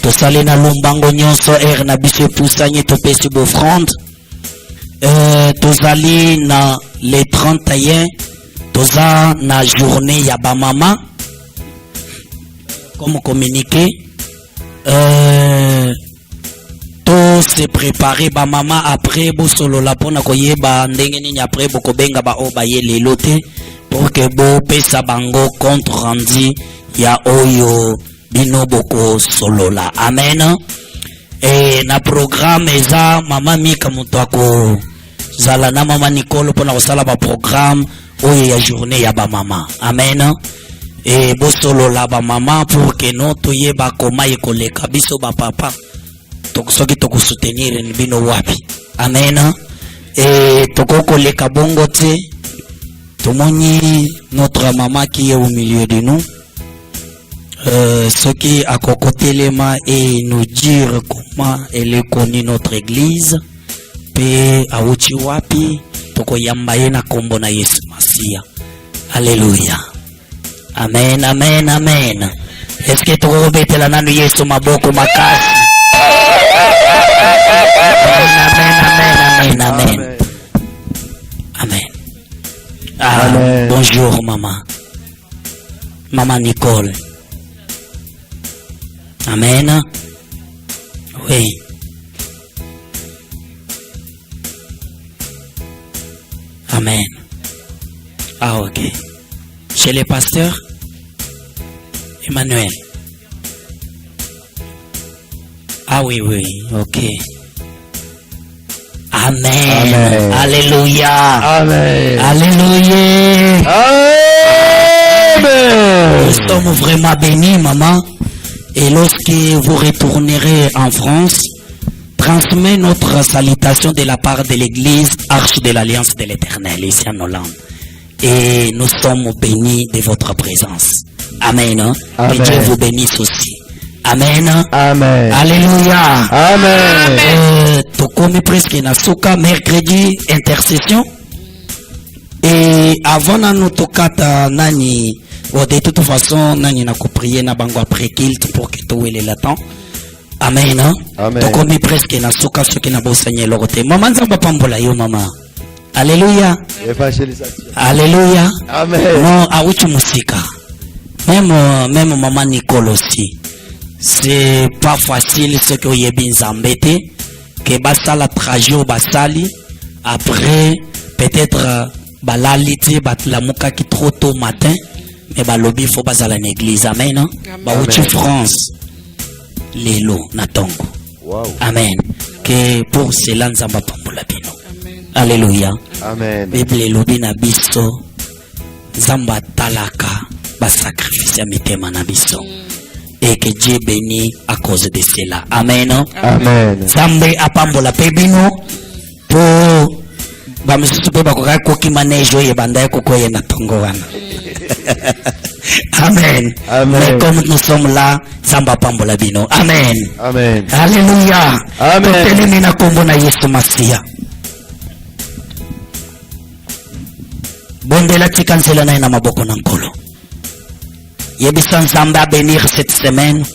Tosali na lumbango nyonso na biso pusanye topesi bofrande. Tozali na le 31 toza na journée ya ba mama. Comme communiqué to se préparer ba mama après bo solo la pona koyeba ndenge nini après boko benga ba o ba ye lelo te pour que bo pesa bango compte rendu ya oyo bino boko solo la. Amen. Et na programme eza mama Mika mutako zala na mama Nicole pona kosala ba programme oyo ya journée ya ba mama. Amen. Et bosolo la ba mama pour que no toyeba koma ekoleka biso ba papa soki toko soutenir bino wapi. Amen. Et toko koleka bongo te tomoni notre maman qui est au milieu de nous. Ce qui a kokotelema et nous dire comment elle est connue notre église. Pe auchi wapi toko yambaye na kombo na Yesu Masia. Alléluia. Amen, amen, amen. Est-ce que toko betela nanu Yesu maboko makasi? Amen, amen, amen, amen. Amen. Ah, amen. Bonjour maman. Maman Nicole. Amen. Oui. Amen. Ah, ok. Chez les pasteurs, Emmanuel. Ah oui, oui, ok. Amen. Amen. Alléluia. Amen. Alléluia. Amen. Nous sommes vraiment bénis, maman. Et lorsque vous retournerez en France, transmets notre salutation de la part de l'église Arche de l'Alliance de l'Éternel ici en Hollande. Et nous sommes bénis de votre présence. Amen. Amen. Que Dieu vous bénisse aussi. Amen. Amen. Alléluia. Amen. Tokomi presque na souka mercredi intercession. Et avant na tokata nani, de toute façon nani na ko prier na bango après kilt pour que to wele latent. Amen. Amen. Tokomi presque na souka ce qui na bosanye lorote. Maman nzamba pambola yo mama. Alléluia. Évangélisation. Alléluia. Amen. Non, auchi musika. Même maman Nicole aussi. C'est pas facile ce que vous avez embêté. Que basala trajo basali. Après, peut-être, balaliti, batlamuka qui trop tôt matin. Mais balobi faut basala l'église. Amen. Bauchi France. Lelo, natongo. Wow. Amen. Que pour cela, nous avons pas bino. Alléluia. Amen. Bible lobi na biso. Zamba talaka. Ba sacrifice à mitema na biso. Et que Dieu bénit à cause de cela. Amen. Amen. Zambe apambola pebino pour bamisupe bakoka koki manejo ye banda koko ye na tongo wana. Amen. Amen. Mais comme nous sommes là, Zamba apambola bino. Amen. Amen. Alléluia. Amen. Totelemi na kombo na Yesu Masia. Bondela tikansela na maboko na nkolo. Yebisan Zamba bénir cette semaine.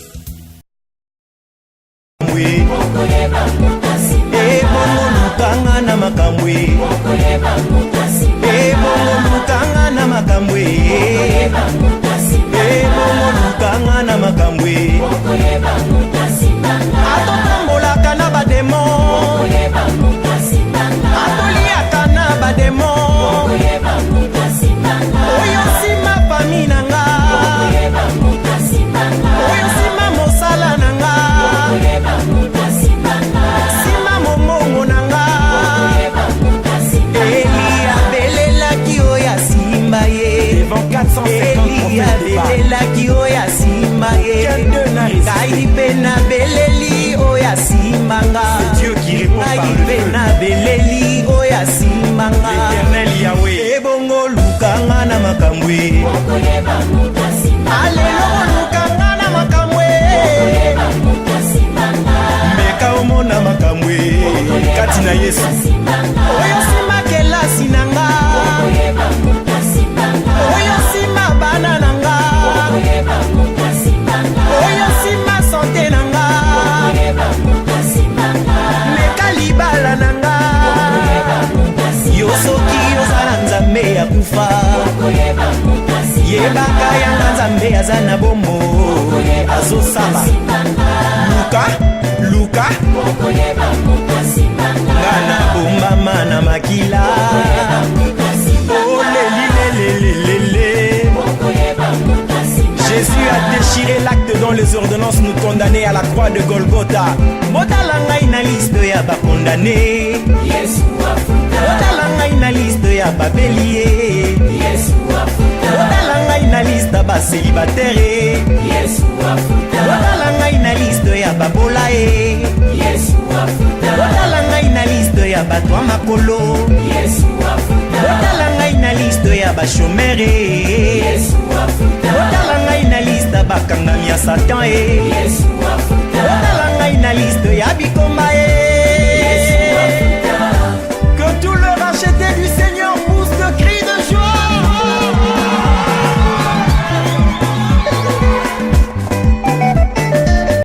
C'est Dieu qui répond par l'Éternel Yahweh. Ebongo lukanga na makamwe. Alléluia lukanga na makamwe. Meka omona makamwe. Katina Yesu. Oyo sima kelasi nanga. Oyo sima bana nanga. Oyo sima santé nanga. Mekalibala nanga. Yosoki yozala nzambe ya kufa. Yebaka yanga nzambe azana bomo. Azosala. Luka. Ngana bomama na makila. Oh lelilelelele. Jésus a déchiré l'acte dont les ordonnances nous condamnaient à la croix de Golgotha. Motalangai na liste ya ba condamné. Motalangai na liste ya ba bélier. Motalangai na liste ba célibataire. Motalangai na liste ya ba bolae. Motalangai na liste ya ba twa makolo. Motalangai na liste ya ba chômere. Motalangai na liste bakangami ya satan e otala ngai na liste ya bikomba